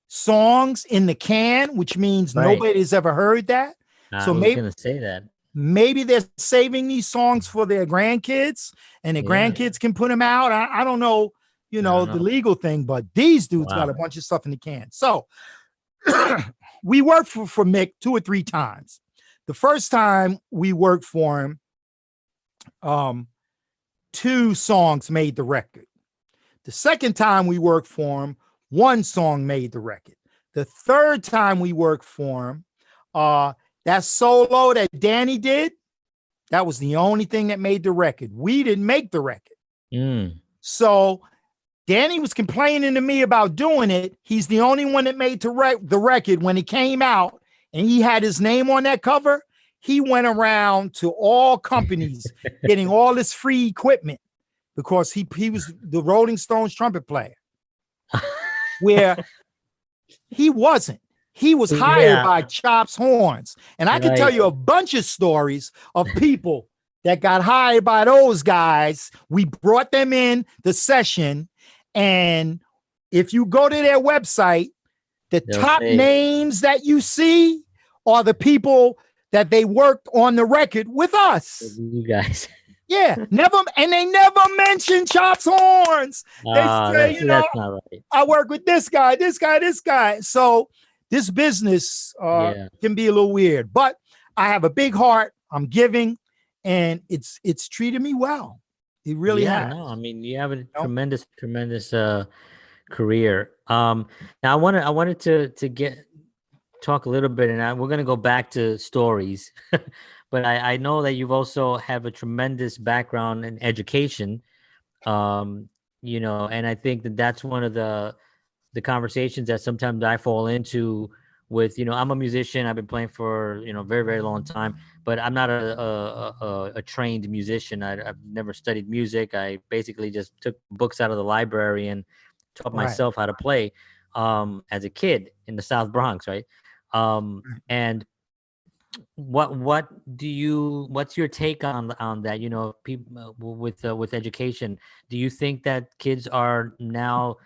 songs in the can, which means nobody's ever heard that. So maybe going to say that. Maybe they're saving these songs for their grandkids, and their grandkids can put them out. I don't know, the legal thing, but these dudes got a bunch of stuff in the can. So we worked for Mick 2 or 3 times. The first time we worked for him, 2 songs made the record. The second time we worked for him, 1 song made the record. The third time we worked for him, that solo that Danny did, that was the only thing that made the record. We didn't make the record. So Danny was complaining to me about doing it. He's the only one that made the record. When it came out and he had his name on that cover, he went around to all companies getting all this free equipment because he was the Rolling Stones trumpet player. Where he wasn't. He was hired by Chopshorns. And I can tell you a bunch of stories of people that got hired by those guys. We brought them in the session. And if you go to their website, the top names that you see are the people that they worked on the record with us. You guys. Yeah, and they never mention Chopshorns. They say, that's not right. I work with this guy. So this business can be a little weird, but I have a big heart. I'm giving, and it's treated me well. It really has. No, I mean, you have a tremendous career. Now I wanted to talk a little bit, and we're gonna go back to stories. But I know that you've also have a tremendous background in education, and I think that's one of the conversations that sometimes I fall into with, I'm a musician. I've been playing for, very, very long time, but I'm not a trained musician. I've never studied music. I basically just took books out of the library and taught myself how to play as a kid in the South Bronx, right? And what's your take on that? People with education, do you think that kids are now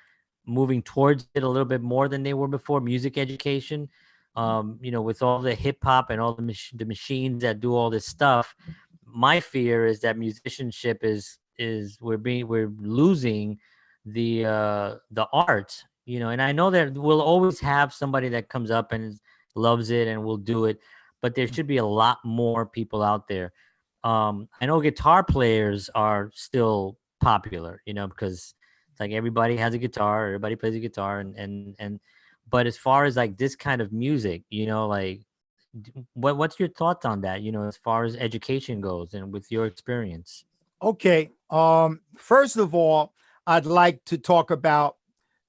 moving towards it a little bit more than they were before, music education? With all the hip hop and all the machines that do all this stuff, my fear is that musicianship is we're losing the art, and I know that we'll always have somebody that comes up and loves it and will do it, but there should be a lot more people out there. I know guitar players are still popular, because it's like everybody has a guitar, everybody plays a guitar, and but as far as like this kind of music, what's your thoughts on that, as far as education goes and with your experience? Okay. First of all, I'd like to talk about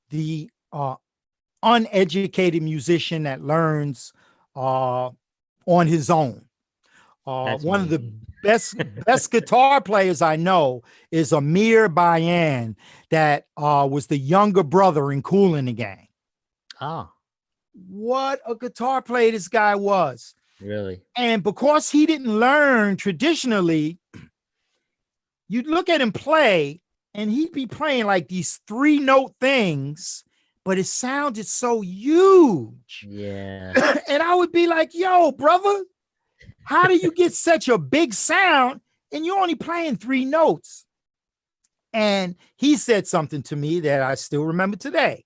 the uneducated musician that learns on his own. One of the best guitar players I know is Amir Bayan, that was the younger brother in Kool and the Gang. Oh, what a guitar player this guy was. Really? And because he didn't learn traditionally, you'd look at him play and he'd be playing like these 3-note things, but it sounded so huge. Yeah. And I would be like, yo, brother, how do you get such a big sound and you're only playing 3 notes? And he said something to me that I still remember today.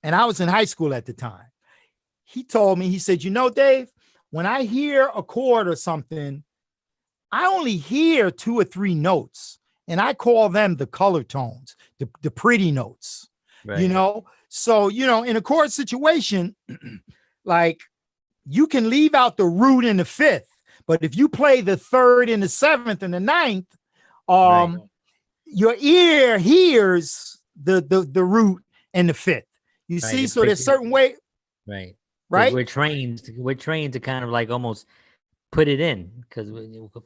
And I was in high school at the time. He told me, he said, Dave, when I hear a chord or something, I only hear 2 or 3 notes, and I call them the color tones, the pretty notes, right. So, in a chord situation, like you can leave out the root and the 5th, but if you play the 3rd and the 7th and the 9th, right. Your ear hears the root and the 5th. You right. see, so there's certain way. Right. Right. We're trained to kind of like almost put it in because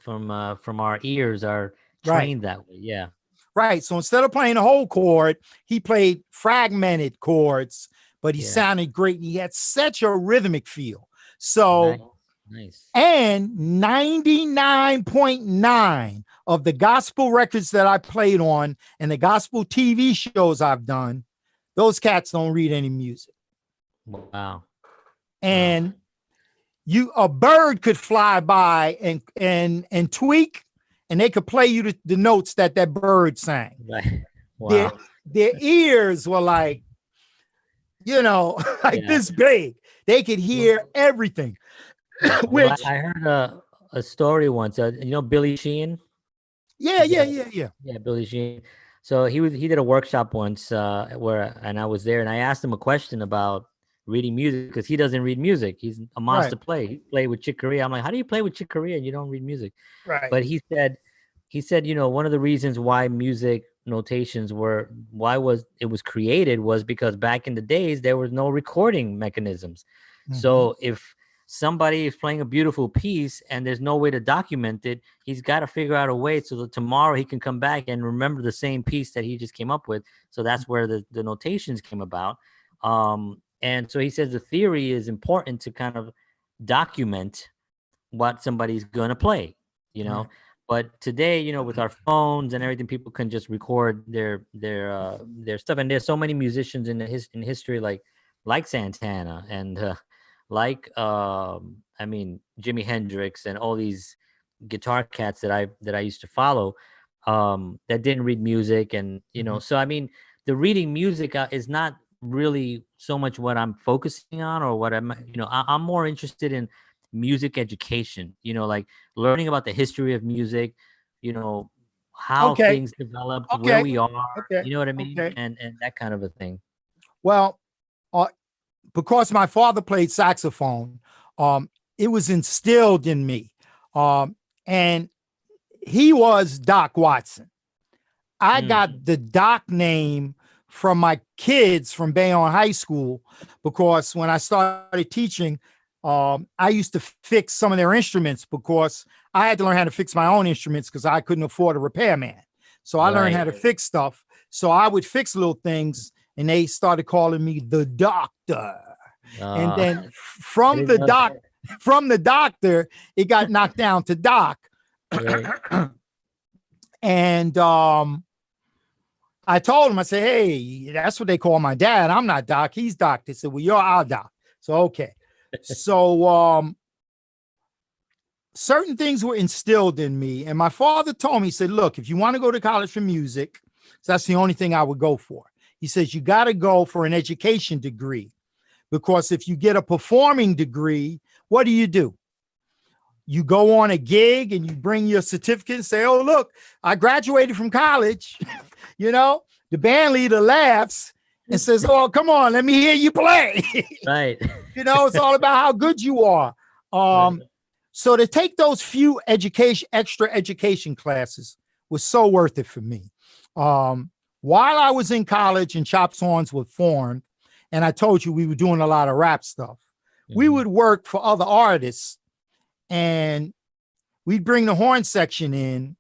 from our ears are trained right. that way. Yeah. Right. So instead of playing a whole chord, he played fragmented chords, but he sounded great. He had such a rhythmic feel. So nice. And 99.9 of the gospel records that I played on and the gospel TV shows I've done, those cats don't read any music. Wow. And a bird could fly by and tweak, and they could play you the notes that bird sang. Right. their Wow. their ears were like, like Yeah. this big. They could hear everything. Well, Which, I heard a story once. You know Billy Sheehan? yeah, He's yeah, a, yeah, yeah. yeah, Billy Sheehan. So he did a workshop once where and I was there and I asked him a question about reading music because he doesn't read music. He's a Right, monster play. He played with Chick Corea. I'm like, how do you play with Chick Corea and you don't read music? right. But he said, one of the reasons why music notations was created was because back in the days there was no recording mechanisms. Mhm. So if somebody is playing a beautiful piece and there's no way to document it, he's got to figure out a way so that tomorrow he can come back and remember the same piece that he just came up with. So that's where the notations came about. And so he says the theory is important to kind of document what somebody's going to play, you know. Right. But today, with our phones and everything, people can just record their stuff. And there's so many musicians in history, like Santana and I mean, Jimi Hendrix and all these guitar cats that I used to follow, that didn't read music. And Mhm. so I mean, the reading music is not really so much what I'm focusing on, or what I'm more interested in music education, like learning about the history of music, how Okay, things developed, where okay, we are, okay, you know what I mean, okay. and that kind of a thing. Well, uh, because my father played saxophone, it was instilled in me. And he was Doc Watson. I Mm. got the Doc name from my kids from Bayonne High School because when I started teaching, I used to fix some of their instruments because I had to learn how to fix my own instruments because I couldn't afford a repairman. So I learned how Right. to fix stuff. So I would fix little things, and they started calling me the doctor. And uh then I from didn't the know doc, that. from the doctor, it got knocked down to Doc. Right. And I told him, I said, hey, that's what they call my dad. I'm not Doc. He's Doc. They said, well, you're our Doc. So, okay. So certain things were instilled in me. And my father told me, he said, look, if you want to go to college for music, so that's the only thing I would go for. He says, you got to go for an education degree, because if you get a performing degree, what do? You go on a gig and you bring your certificate and say, oh, look, I graduated from college. The band leader laughs and says, oh, come on, let me hear you play. Right. It's all about how good you are. Right. So to take those few extra education classes was so worth it for me. While I was in college and Chopshorns were formed, and I told you we were doing a lot of rap stuff, we would work for other artists and we'd bring the horn section in.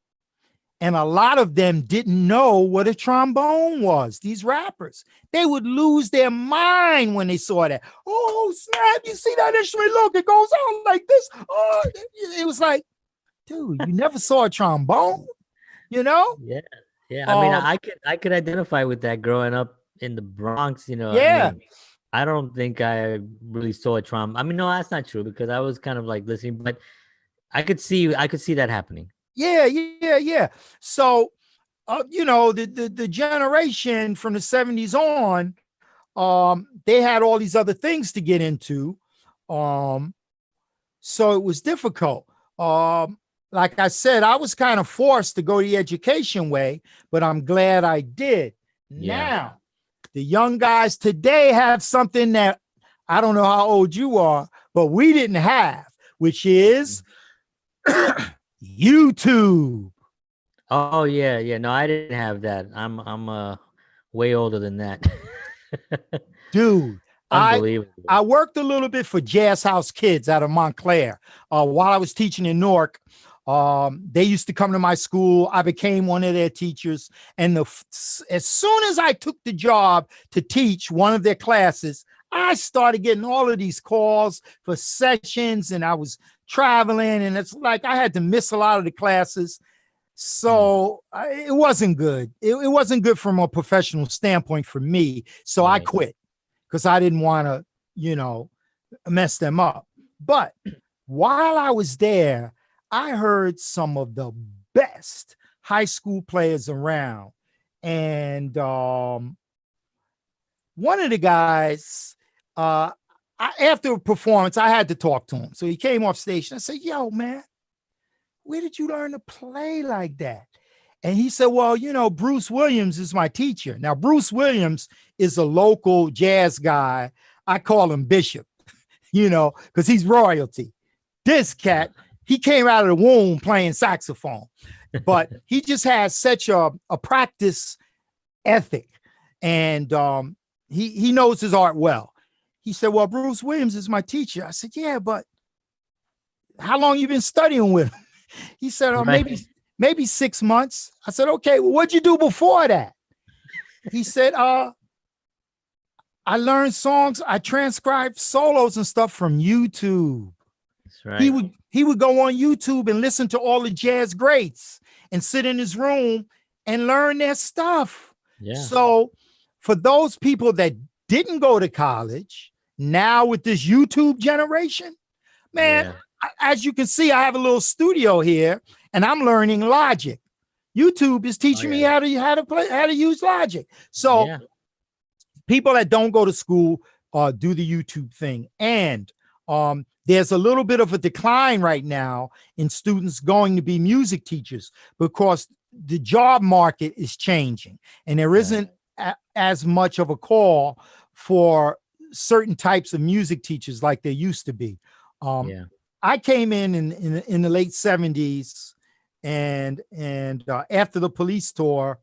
And a lot of them didn't know what a trombone was. These rappers, they would lose their mind when they saw that. Oh, snap, you see that instrument? Look, it goes out like this. Oh, it was like, dude, you never saw a trombone, you know? Yeah. Yeah. I mean, I could identify with that growing up in the Bronx, I Yeah, mean, I don't think I really saw a trauma. I mean, no, that's not true because I was kind of like listening, but I could see that happening. yeah, yeah, yeah. So, the generation from the 70s on, they had all these other things to get into. Um, so it was difficult. Like I said, I was kind of forced to go the education way, but I'm glad I did. Yeah. Now, the young guys today have something that I don't know how old you are, but we didn't have, which is YouTube. Oh yeah, yeah. No, I didn't have that. I'm way older than that. Dude, I Unbelievable. I worked a little bit for Jazz House Kids out of Montclair while I was teaching in Newark. They used to come to my school. I became one of their teachers. And as soon as I took the job to teach one of their classes, I started getting all of these calls for sessions, and I was traveling, and it's like I had to miss a lot of the classes. So it wasn't good. It wasn't good from a professional standpoint for me. So I Right. quit because I didn't want to, mess them up. But while I was there, I heard some of the best high school players around. And one of the guys, after a performance, I had to talk to him. So he came off stage and I said, yo, man, where did you learn to play like that? And he said, well, you know, Bruce Williams is my teacher. Now, Bruce Williams is a local jazz guy. I call him Bishop, you know, because he's royalty. This cat, he came out of the womb playing saxophone, but he just has such a practice ethic, and he knows his art well. He said, well, Bruce Williams is my teacher. I said, yeah, but how long you been studying with him? He said, oh, maybe 6 months. I said, okay, well, what'd you do before that? He said, I learned songs. I transcribed solos and stuff from YouTube. That's right. He would go on YouTube and listen to all the jazz greats and sit in his room and learn their stuff. Yeah. So for those people that didn't go to college, now with this YouTube generation, man, as you can see, I have a little studio here and I'm learning Logic. YouTube is teaching me how to use Logic. So people that don't go to school do the YouTube thing. And there's a little bit of a decline right now in students going to be music teachers because the job market is changing and there isn't as much of a call for certain types of music teachers like there used to be. I came in the late 70s and after the Police tour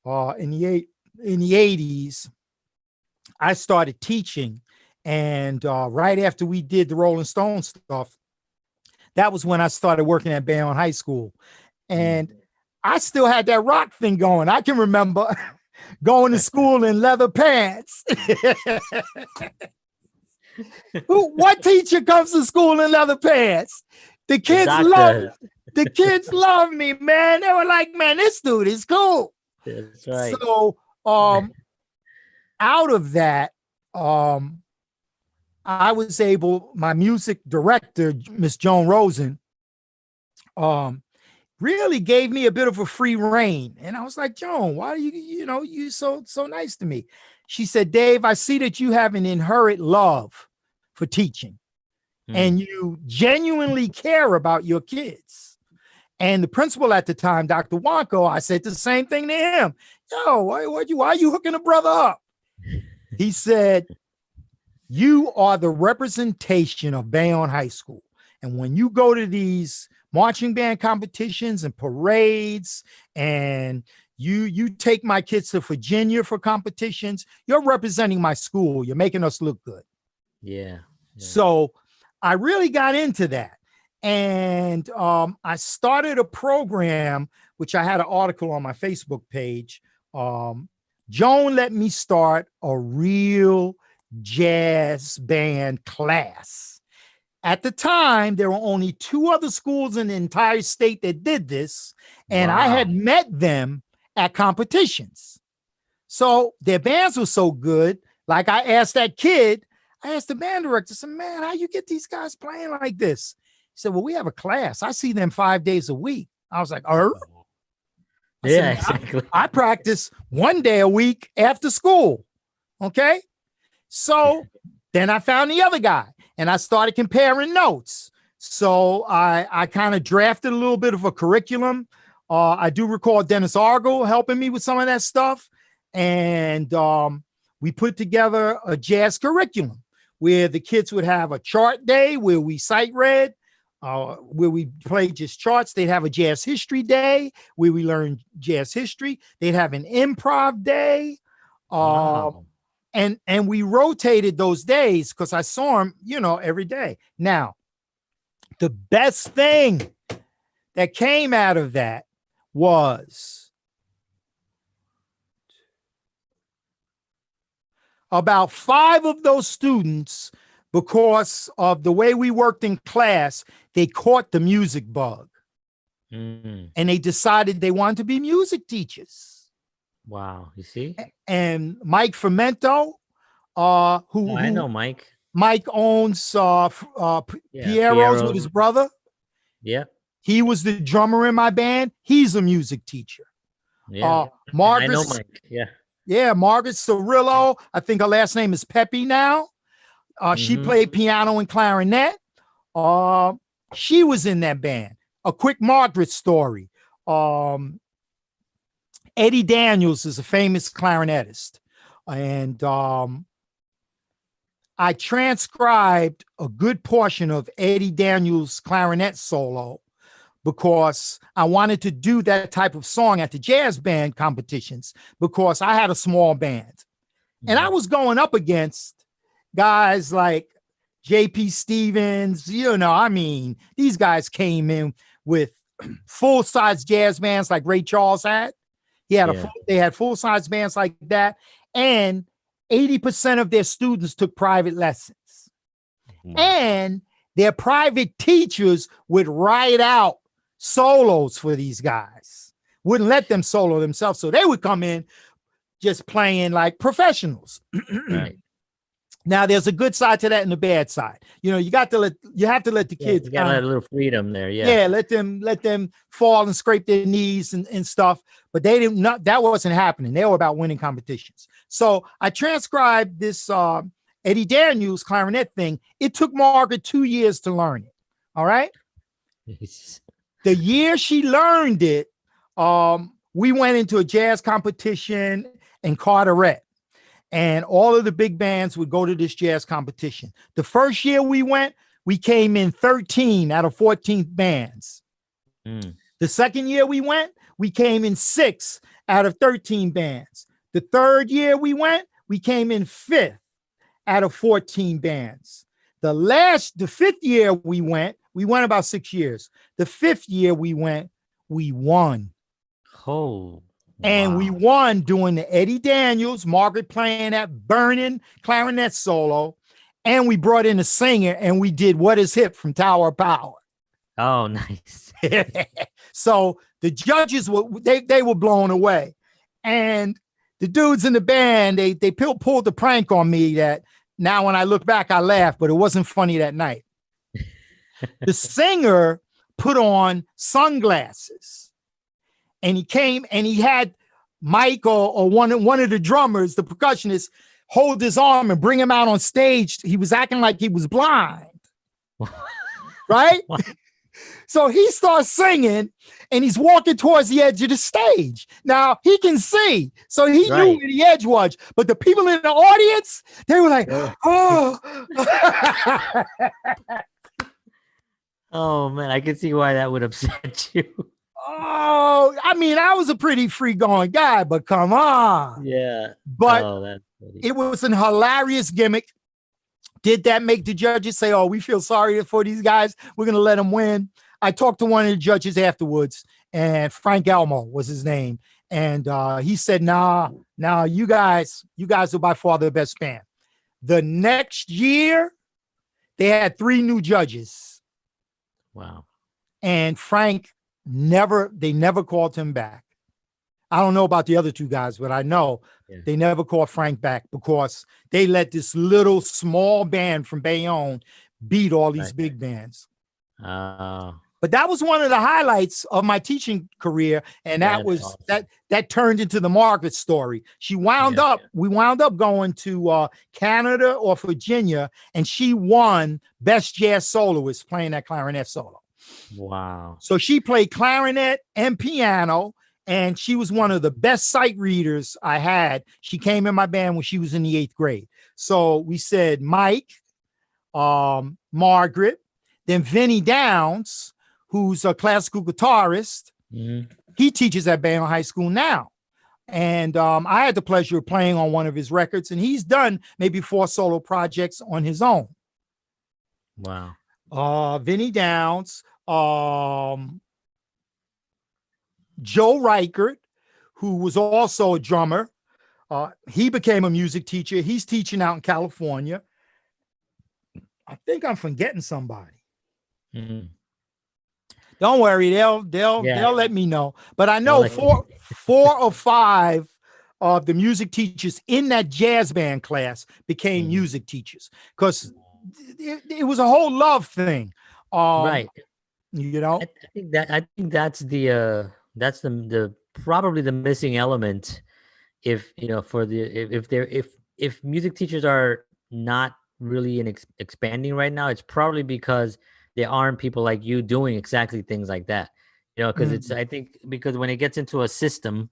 in the 80s, I started teaching. And right after we did the Rolling Stone stuff, that was when I started working at Bayonne High School. And I still had that rock thing going. I can remember going to school in leather pants. What teacher comes to school in leather pants? The kids love me, man. They were like, man, this dude is cool. That's right. So out of that, I was able, my music director, Miss Joan Rosen, really gave me a bit of a free rein. And I was like, Joan, why are you so nice to me? She said, Dave, I see that you have an inherent love for teaching and you genuinely care about your kids. And the principal at the time, Dr. Wanko, I said the same thing to him. Yo, why are you hooking a brother up? He said, you are the representation of Bayonne High School. And when you go to these marching band competitions and parades and you take my kids to Virginia for competitions, you're representing my school. You're making us look good. Yeah. So I really got into that. And I started a program, which I had an article on my Facebook page. Joan let me start a real jazz band class. At the time, there were only 2 other schools in the entire state that did this, and I had met them at competitions. So their bands were so good, like I asked the band director, I said, man, how you get these guys playing like this? He said, well, we have a class. I see them 5 days a week. I was like, exactly. I practice 1 day a week after school. Okay. So then I found the other guy and I started comparing notes. So I kind of drafted a little bit of a curriculum. I do recall Dennis Argel helping me with some of that stuff. And we put together a jazz curriculum where the kids would have a chart day where we sight read, where we played just charts. They'd have a jazz history day where we learned jazz history. They'd have an improv day. And we rotated those days because I saw them, every day. Now, the best thing that came out of that was about 5 of those students, because of the way we worked in class, they caught the music bug. And they decided they wanted to be music teachers. Wow, you see? And Mike Fermento, I know Mike. Mike owns Piero's with his brother. Yeah. He was the drummer in my band. He's a music teacher. Yeah. Margaret, I know Mike. Yeah. Yeah, Margaret Cirillo. I think her last name is Pepe now. She played piano and clarinet. She was in that band. A quick Margaret story. Eddie Daniels is a famous clarinetist. And I transcribed a good portion of Eddie Daniels' clarinet solo because I wanted to do that type of song at the jazz band competitions because I had a small band. And I was going up against guys like J.P. Stevens. I mean, these guys came in with full-size jazz bands like Ray Charles had. They had full-size bands like that. And 80% of their students took private lessons. And their private teachers would write out solos for these guys, wouldn't let them solo themselves. So they would come in just playing like professionals. Right. Now there's a good side to that and a bad side. You have to let the kids get a little freedom there. Yeah. Let them fall and scrape their knees and stuff. But that wasn't happening. They were about winning competitions. So I transcribed this Eddie Daniels clarinet thing. It took Margaret 2 years to learn it. All right. The year she learned it, we went into a jazz competition in Carteret. And all of the big bands would go to this jazz competition. The first year we went, we came in 13 out of 14 bands. The second year we went, we came in 6 out of 13 bands. The third year we went, we came in 5th out of 14 bands. The fifth year we went about 6 years. The 5th year we went, we won. Oh. And we won doing the Eddie Daniels, Margaret playing that burning clarinet solo. And we brought in a singer and we did What Is Hip from Tower of Power. Oh, nice. So the judges they were blown away. And the dudes in the band, they pulled the prank on me that now when I look back, I laugh, but it wasn't funny that night. The singer put on sunglasses. And he came and he had Mike or one of the drummers, the percussionist, hold his arm and bring him out on stage. He was acting like he was blind. Right? So he starts singing and he's walking towards the edge of the stage. Now he can see, so he knew where the edge was. But the people in the audience, they were like, oh. Oh, man, I can see why that would upset you. Oh, I mean, I was a pretty free-going guy, but come on. Yeah. But it was an hilarious gimmick. Did that make the judges say, oh, we feel sorry for these guys, we're going to let them win? I talked to one of the judges afterwards, and Frank Elmo was his name. And he said, nah, you guys are by far the best band. The next year, they had 3 new judges. Wow. And Frank they never called him back. I don't know about the other 2 guys, but I know they never called Frank back because they let this little small band from Bayonne beat all these big bands. But that was one of the highlights of my teaching career. And that was awesome. that turned into the Margaret story. We wound up going to Canada or Virginia, and she won Best Jazz Soloist playing that clarinet solo. Wow. So she played clarinet and piano, and she was one of the best sight readers I had. She came in my band when she was in the 8th grade. So we said Mike, Margaret, then Vinny Downs, who's a classical guitarist. He teaches at Bayonne High School now. And I had the pleasure of playing on one of his records, and he's done maybe 4 solo projects on his own. Wow. Vinny Downs, Joe Reichert, who was also a drummer. He became a music teacher. He's teaching out in California. I think I'm forgetting somebody. Don't worry, they'll let me know. But I know 4 or 5 of the music teachers in that jazz band class became music teachers because it was a whole love thing. Right. You know, I think that's the probably the missing element. If you know, for the if music teachers are not really expanding right now, it's probably because there aren't people like you doing exactly things like that. You know, because it's, I think, because when it gets into a system,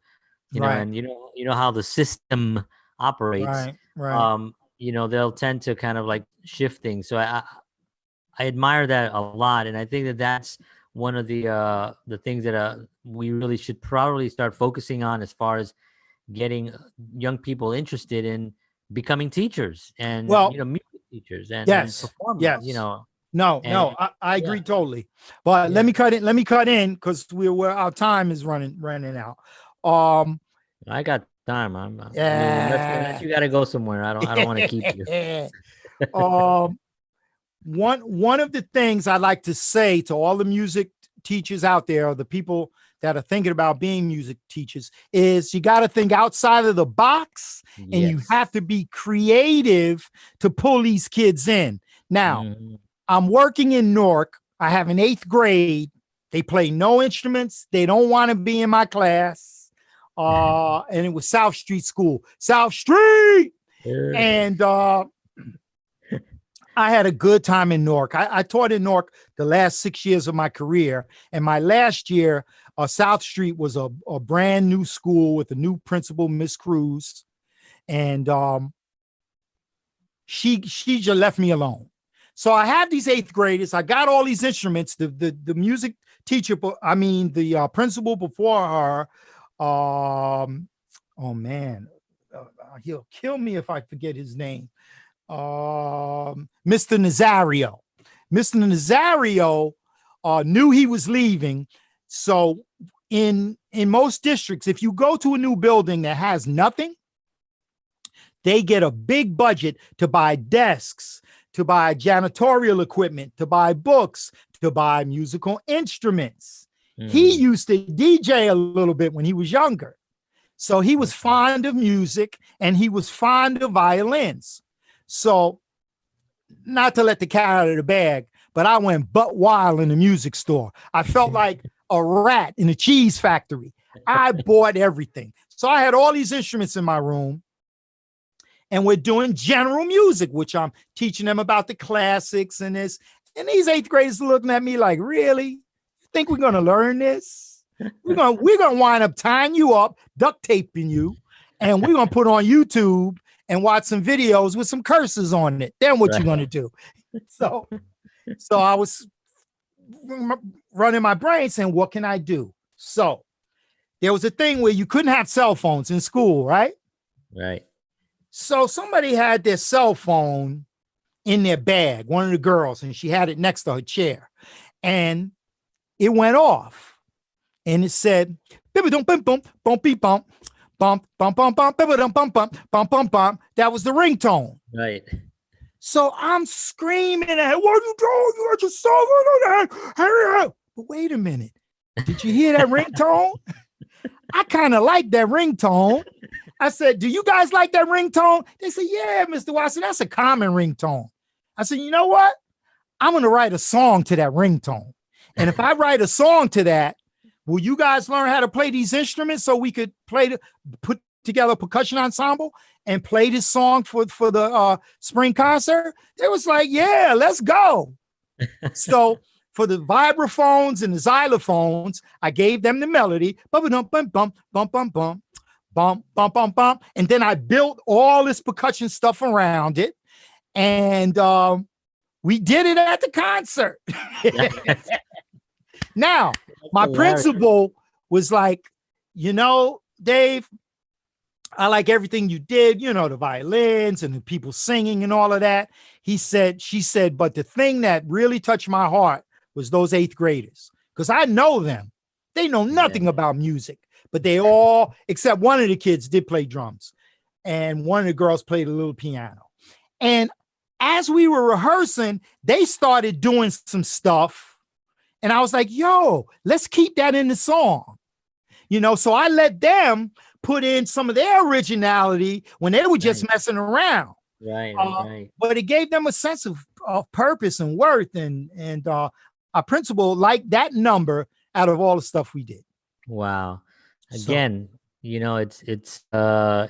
you know, Right. and you know how the system operates, Right. you know, they'll tend to kind of like shift things. So I admire that a lot, and I think that that's one of the things that we really should probably start focusing on, as far as getting young people interested in becoming teachers, and Well, you know, music teachers and yes. performers. You Yes. know, No, and I yeah, agree totally. But yeah. let me cut in because we're our time is running out. Um I got time. I mean, unless yeah. you got to go somewhere, I don't want to keep you. um one of the things I like to say to all the music teachers out there, or the people that are thinking about being music teachers, is you got to think outside of the box, and you Yes. have to be creative to pull these kids in. Now, Mhm. I'm working in Newark. I have an 8th grade. They play no instruments. They don't want to be in my class. And it was South Street School. South Street. And I had a good time in Newark. I taught in Newark the last 6 years of my career. And my last year, South Street was a brand new school with a new principal, Miss Cruz. And she just left me alone. So I have these 8th graders. I got all these instruments. The music teacher, the principal before her, oh man, he'll kill me if I forget his name. Mr. Nazario. Mr. Nazario knew he was leaving. So in most districts, if you go to a new building that has nothing, they get a big budget to buy desks, to buy janitorial equipment, to buy books, to buy musical instruments. He used to DJ a little bit when he was younger. So he was fond of music, and he was fond of violins. So, not to let the cat out of the bag, but I went butt wild in the music store. I felt like a rat in a cheese factory. I bought everything. So I had all these instruments in my room, and we're doing general music, which I'm teaching them about the classics and this. And these 8th graders looking at me like, really? You think we're going to learn this? We're gonna wind up tying you up, duct taping you, and we're going to put on YouTube and watch some videos with some curses on it. Then what you going to do? So I was running my brain saying, what can I do? So there was a thing where you couldn't have cell phones in school, right? Right. So somebody had their cell phone in their bag, one of the girls, and she had it next to her chair. And it went off. And it said, that was the ringtone. Right. So I'm screaming at her, what are you doing? You got your cell phone on that. But wait a minute. Did you hear that ringtone? I kind of like that ringtone. I said, do you guys like that ringtone? They said, yeah, Mr. Watson, that's a common ringtone. I said, you know what? I'm going to write a song to that ringtone. And if I write a song to that, will you guys learn how to play these instruments so we could put together a percussion ensemble and play this song for the spring concert? They was like, yeah, let's go. So for the vibraphones and the xylophones, I gave them the melody. Bum, bum, bum, bum, bum, bum. Bump, bump, bump, bump. And then I built all this percussion stuff around it. And we did it at the concert. Now, my principal was like, you know, Dave, I like everything you did, you know, the violins and the people singing and all of that. She said, but the thing that really touched my heart was those 8th graders. Because I know them. They know nothing about music. But they all, except one of the kids, did play drums. And one of the girls played a little piano. And as we were rehearsing, they started doing some stuff. And I was like, yo, let's keep that in the song. You know, so I let them put in some of their originality when they were just messing around. Right. But it gave them a sense of purpose and worth. And our principal liked that number out of all the stuff we did. Wow. Again, it's a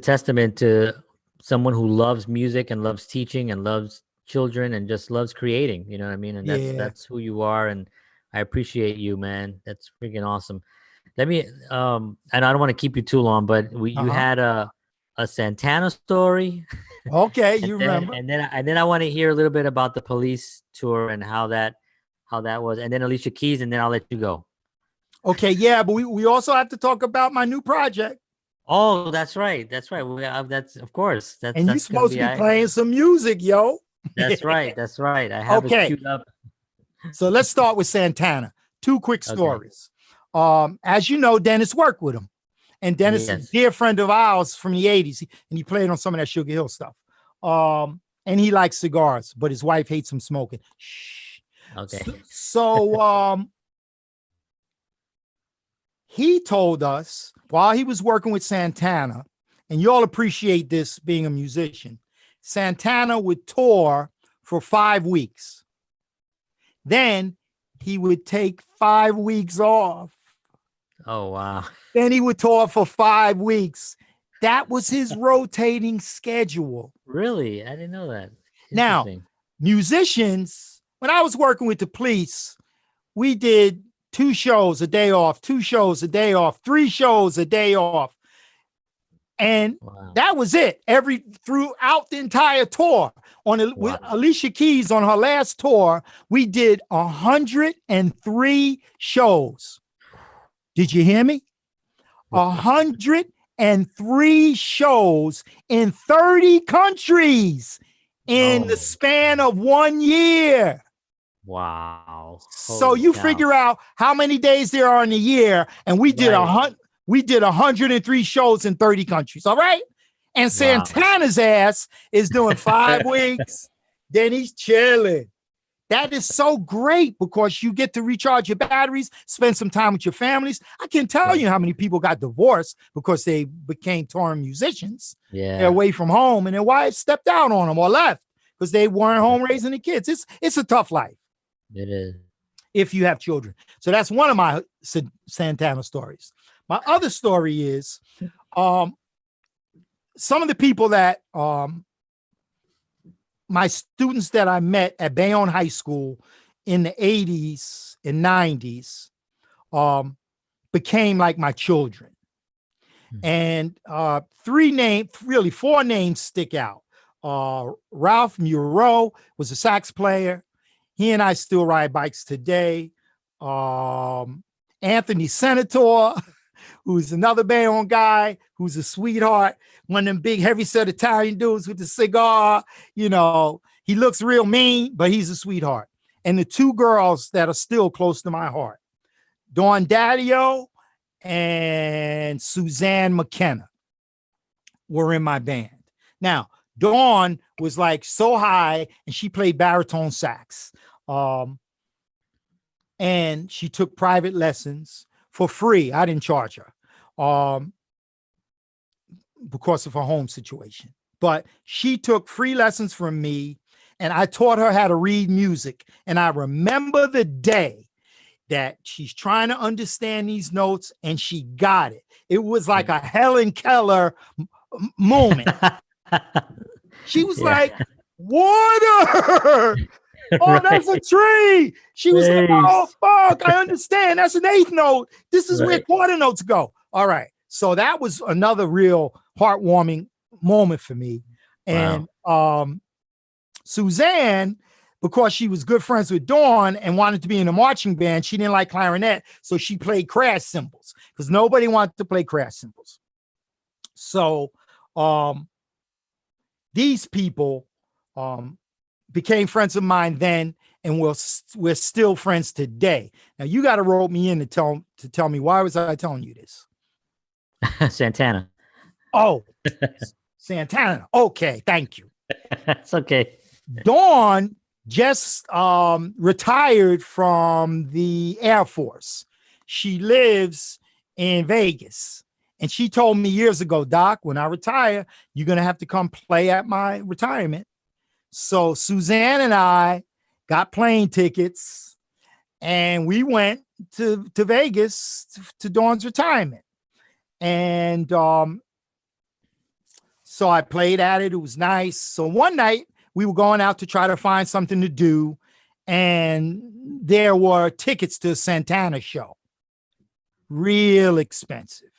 testament to someone who loves music and loves teaching and loves children and just loves creating. You know what I mean? And that's who you are. And I appreciate you, man. That's freaking awesome. Let me and I don't want to keep you too long, but you had a Santana story. Okay, you remember. And then I want to hear a little bit about the Police tour and how that was, and then Alicia Keys, and then I'll let you go. Okay, yeah, but we also have to talk about my new project. Oh, that's right. That's of course. And you're supposed to be playing some music, yo. That's right. I have it queued up. So let's start with Santana. Two quick stories. As you know, Dennis worked with him. And Dennis is a dear friend of ours from the 80s. And he played on some of that Sugar Hill stuff. And he likes cigars, but his wife hates him smoking. Shh. Okay. So he told us while he was working with Santana, and you all appreciate this being a musician, Santana would tour for 5 weeks. Then he would take 5 weeks off. Oh, wow. Then he would tour for 5 weeks. That was his rotating schedule. Really? I didn't know that. Now, musicians, when I was working with the Police, we did 2 shows a day off, 2 shows a day off, 3 shows a day off. And that was it. Throughout the entire tour. With Alicia Keys on her last tour, we did 103 shows. Did you hear me? 103 shows in 30 countries in the span of 1 year. Wow. So you figure out how many days there are in a year, and we did 103 shows in 30 countries. All right. And Santana's ass is doing 5 weeks. Then he's chilling. That is so great because you get to recharge your batteries, spend some time with your families. I can't tell you how many people got divorced because they became touring musicians. Yeah. They're away from home and their wives stepped out on them or left because they weren't home raising the kids. It's a tough life. It is. If you have children. So that's one of my Santana stories. My other story is some of the people that my students that I met at Bayonne High School in the 80s and 90s became like my children. And 4 names stick out. Ralph Muro was a sax player. He and I still ride bikes today. Anthony Senator, who's another Bayonne guy, who's a sweetheart, one of them big heavyset Italian dudes with the cigar. You know, he looks real mean, but he's a sweetheart. And the 2 girls that are still close to my heart, Dawn Daddio and Suzanne McKenna, were in my band. Now, Dawn was like so high, and she played baritone sax. And she took private lessons for free. I didn't charge her because of her home situation. But she took free lessons from me, and I taught her how to read music. And I remember the day that she's trying to understand these notes, and she got it. It was like a Helen Keller moment. She was like, water! Oh, that's a tree. She was like, oh, fuck, I understand. That's an 8th note. This is where quarter notes go. All right. So that was another real heartwarming moment for me. And Suzanne, because she was good friends with Dawn and wanted to be in a marching band, she didn't like clarinet. So she played crash cymbals because nobody wanted to play crash cymbals. So these people became friends of mine then, and we're still friends today. Now you got to rope me in to tell me, why was I telling you this? Santana. Oh, Santana. Okay, thank you. It's okay. Dawn just retired from the Air Force. She lives in Vegas. And she told me years ago, Doc, when I retire, you're going to have to come play at my retirement. So Suzanne and I got plane tickets, and we went to Vegas to Dawn's retirement. And so I played at it. It was nice. So one night we were going out to try to find something to do, and there were tickets to a Santana show. Real expensive.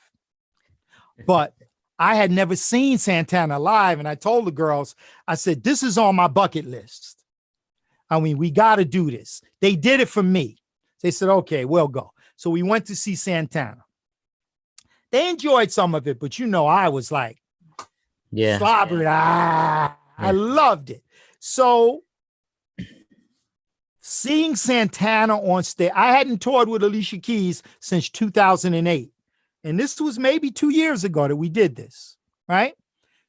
But I had never seen Santana live, and I told the girls, I said, this is on my bucket list. I mean, we got to do this. They did it for me. They said, okay, we'll go. So we went to see Santana. They enjoyed some of it, but I was like, slobbering. I loved it. So seeing Santana on stage, I hadn't toured with Alicia Keys since 2008. And this was maybe 2 years ago that we did this, right?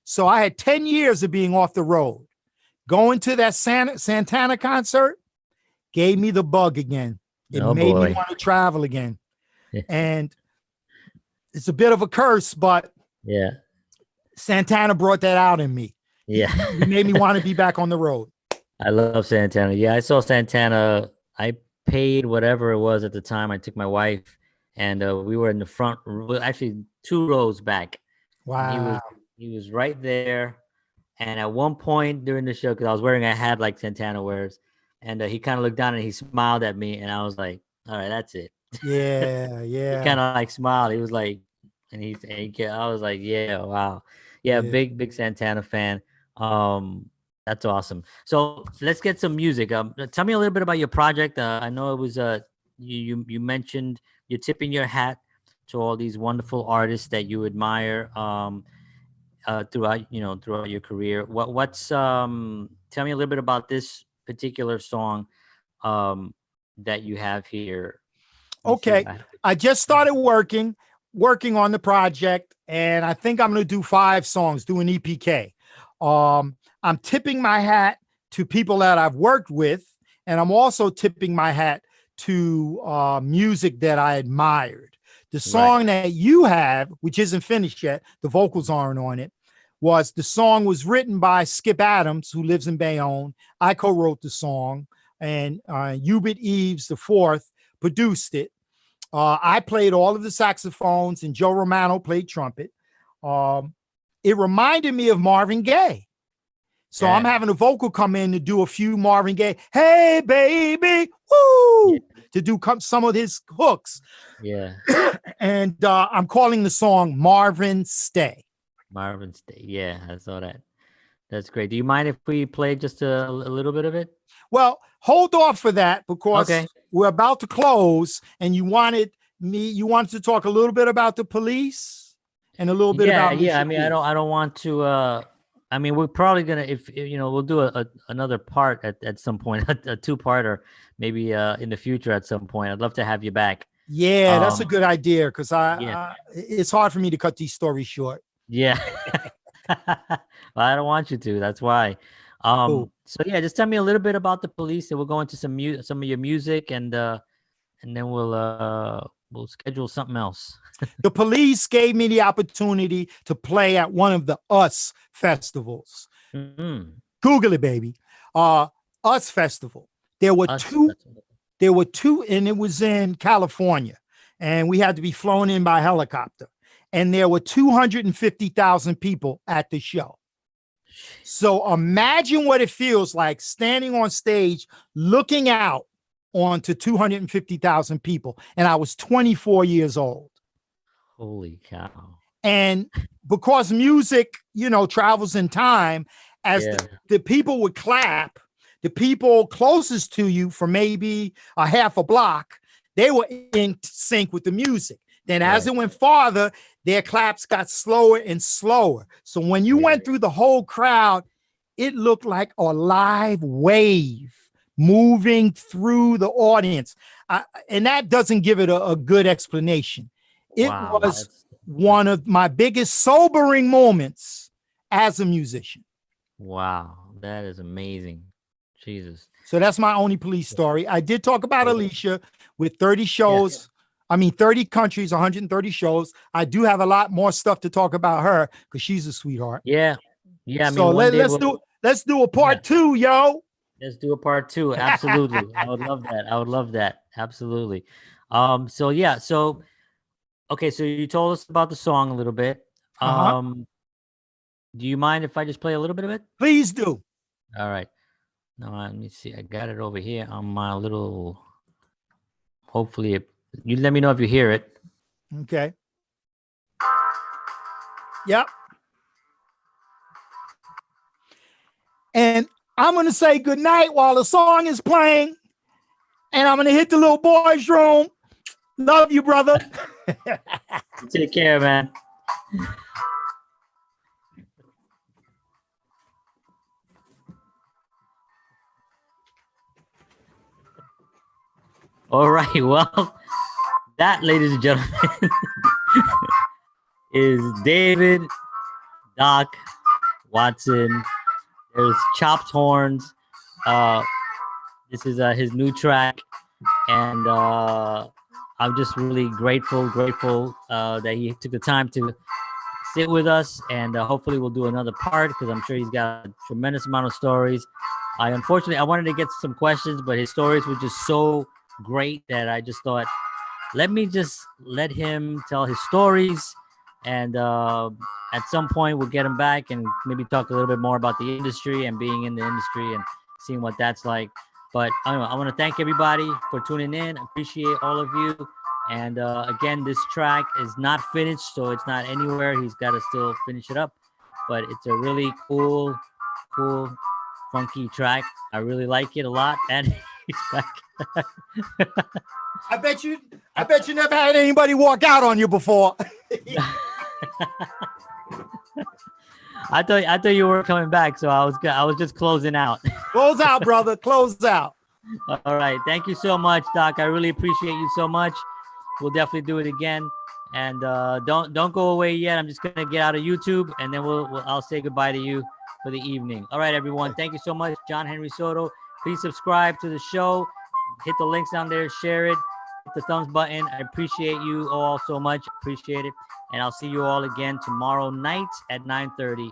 So I had 10 years of being off the road. Going to that Santana concert gave me the bug again. It made me want to travel again. And it's a bit of a curse, but Santana brought that out in me. It made me want to be back on the road. I love Santana. Yeah, I saw Santana. I paid whatever it was at the time. I took my wife, and we were in the front, actually 2 rows back. Wow. He was right there. And at one point during the show, because I was wearing a hat like Santana wears, and he kind of looked down and he smiled at me, and I was like, all right, that's it. Yeah. He kind of like smiled. He was like, and I was like, yeah, wow. Yeah, big Santana fan. That's awesome. So let's get some music. Tell me a little bit about your project. I know it was you mentioned you're tipping your hat to all these wonderful artists that you admire throughout your career. What's tell me a little bit about this particular song that you have here. Okay, I just started working on the project, and I think I'm going to do 5 songs, do an EPK. I'm tipping my hat to people that I've worked with, and I'm also tipping my hat to music that I admired. The song that you have, which isn't finished yet, the vocals aren't on it, was written by Skip Adams, who lives in Bayonne. I co-wrote the song, and Hubert Eves IV produced it. I played all of the saxophones, and Joe Romano played trumpet. It reminded me of Marvin Gaye. So I'm having a vocal come in to do a few Marvin Gaye, hey, baby, woo, to do some of his hooks. Yeah. And I'm calling the song Marvin Stay. Marvin Stay. Yeah, I saw that. That's great. Do you mind if we play just a little bit of it? Well, hold off for that because we're about to close, and you wanted to talk a little bit about the police and a little bit about Alicia I mean, Keys. I don't want to. I mean, we're probably gonna if we'll do another part at some point, a 2-parter maybe in the future at some point. I'd love to have you back. Yeah, that's a good idea because it's hard for me to cut these stories short. Yeah. Well, I don't want you to. That's why. Cool. So yeah, just tell me a little bit about the police, and we'll go into some of your music, and then we'll schedule something else. The police gave me the opportunity to play at one of the US festivals. Mm-hmm. Google it, baby. US Festival. There were two, and it was in California, and we had to be flown in by helicopter. And there were 250,000 people at the show. So imagine what it feels like standing on stage, looking out onto 250,000 people. And I was 24 years old. Holy cow. And because music, travels in time, as the people would clap, the people closest to you for maybe a half a block, they were in sync with the music. Then as it went farther, their claps got slower and slower. So when you went through the whole crowd, it looked like a live wave moving through the audience. And that doesn't give it a good explanation. It was one of my biggest sobering moments as a musician. Wow, that is amazing. Jesus. So that's my only police story. I did talk about Alicia with 30 shows. I mean, 30 countries, 130 shows. I do have a lot more stuff to talk about her because she's a sweetheart. Yeah. Yeah. So let's do a part 2, yo. Let's do a part 2. Absolutely. I would love that. Absolutely. So Okay, so you told us about the song a little bit. Do you mind if I just play a little bit of it? Please do. All right. Now let me see. I got it over here on my little. Hopefully, you let me know if you hear it. Okay. Yep. And I'm going to say good night while the song is playing. And I'm going to hit the little boy's room. Love you, brother. Take care, man. All right. Well, that, ladies and gentlemen, is David Doc Watson. There's Chopshorns. This is his new track, and I'm just really grateful that he took the time to sit with us, and hopefully we'll do another part because I'm sure he's got a tremendous amount of stories. Unfortunately, I wanted to get some questions, but his stories were just so great that I just thought, let him tell his stories, and at some point we'll get him back and maybe talk a little bit more about the industry and being in the industry and seeing what that's like. But anyway, I want to thank everybody for tuning in. Appreciate all of you. And again, this track is not finished, so it's not anywhere. He's got to still finish it up. But it's a really cool, funky track. I really like it a lot. And he's back. I bet you never had anybody walk out on you before. I thought you were coming back, so I was just closing out. Close out, brother. Close out. All right. Thank you so much, Doc. I really appreciate you so much. We'll definitely do it again. And don't go away yet. I'm just gonna get out of YouTube, and then I'll say goodbye to you for the evening. All right, everyone. Thank you so much, John Henry Soto. Please subscribe to the show. Hit the links down there. Share it. Hit the thumbs button. I appreciate you all so much. Appreciate it. And I'll see you all again tomorrow night at 9:30.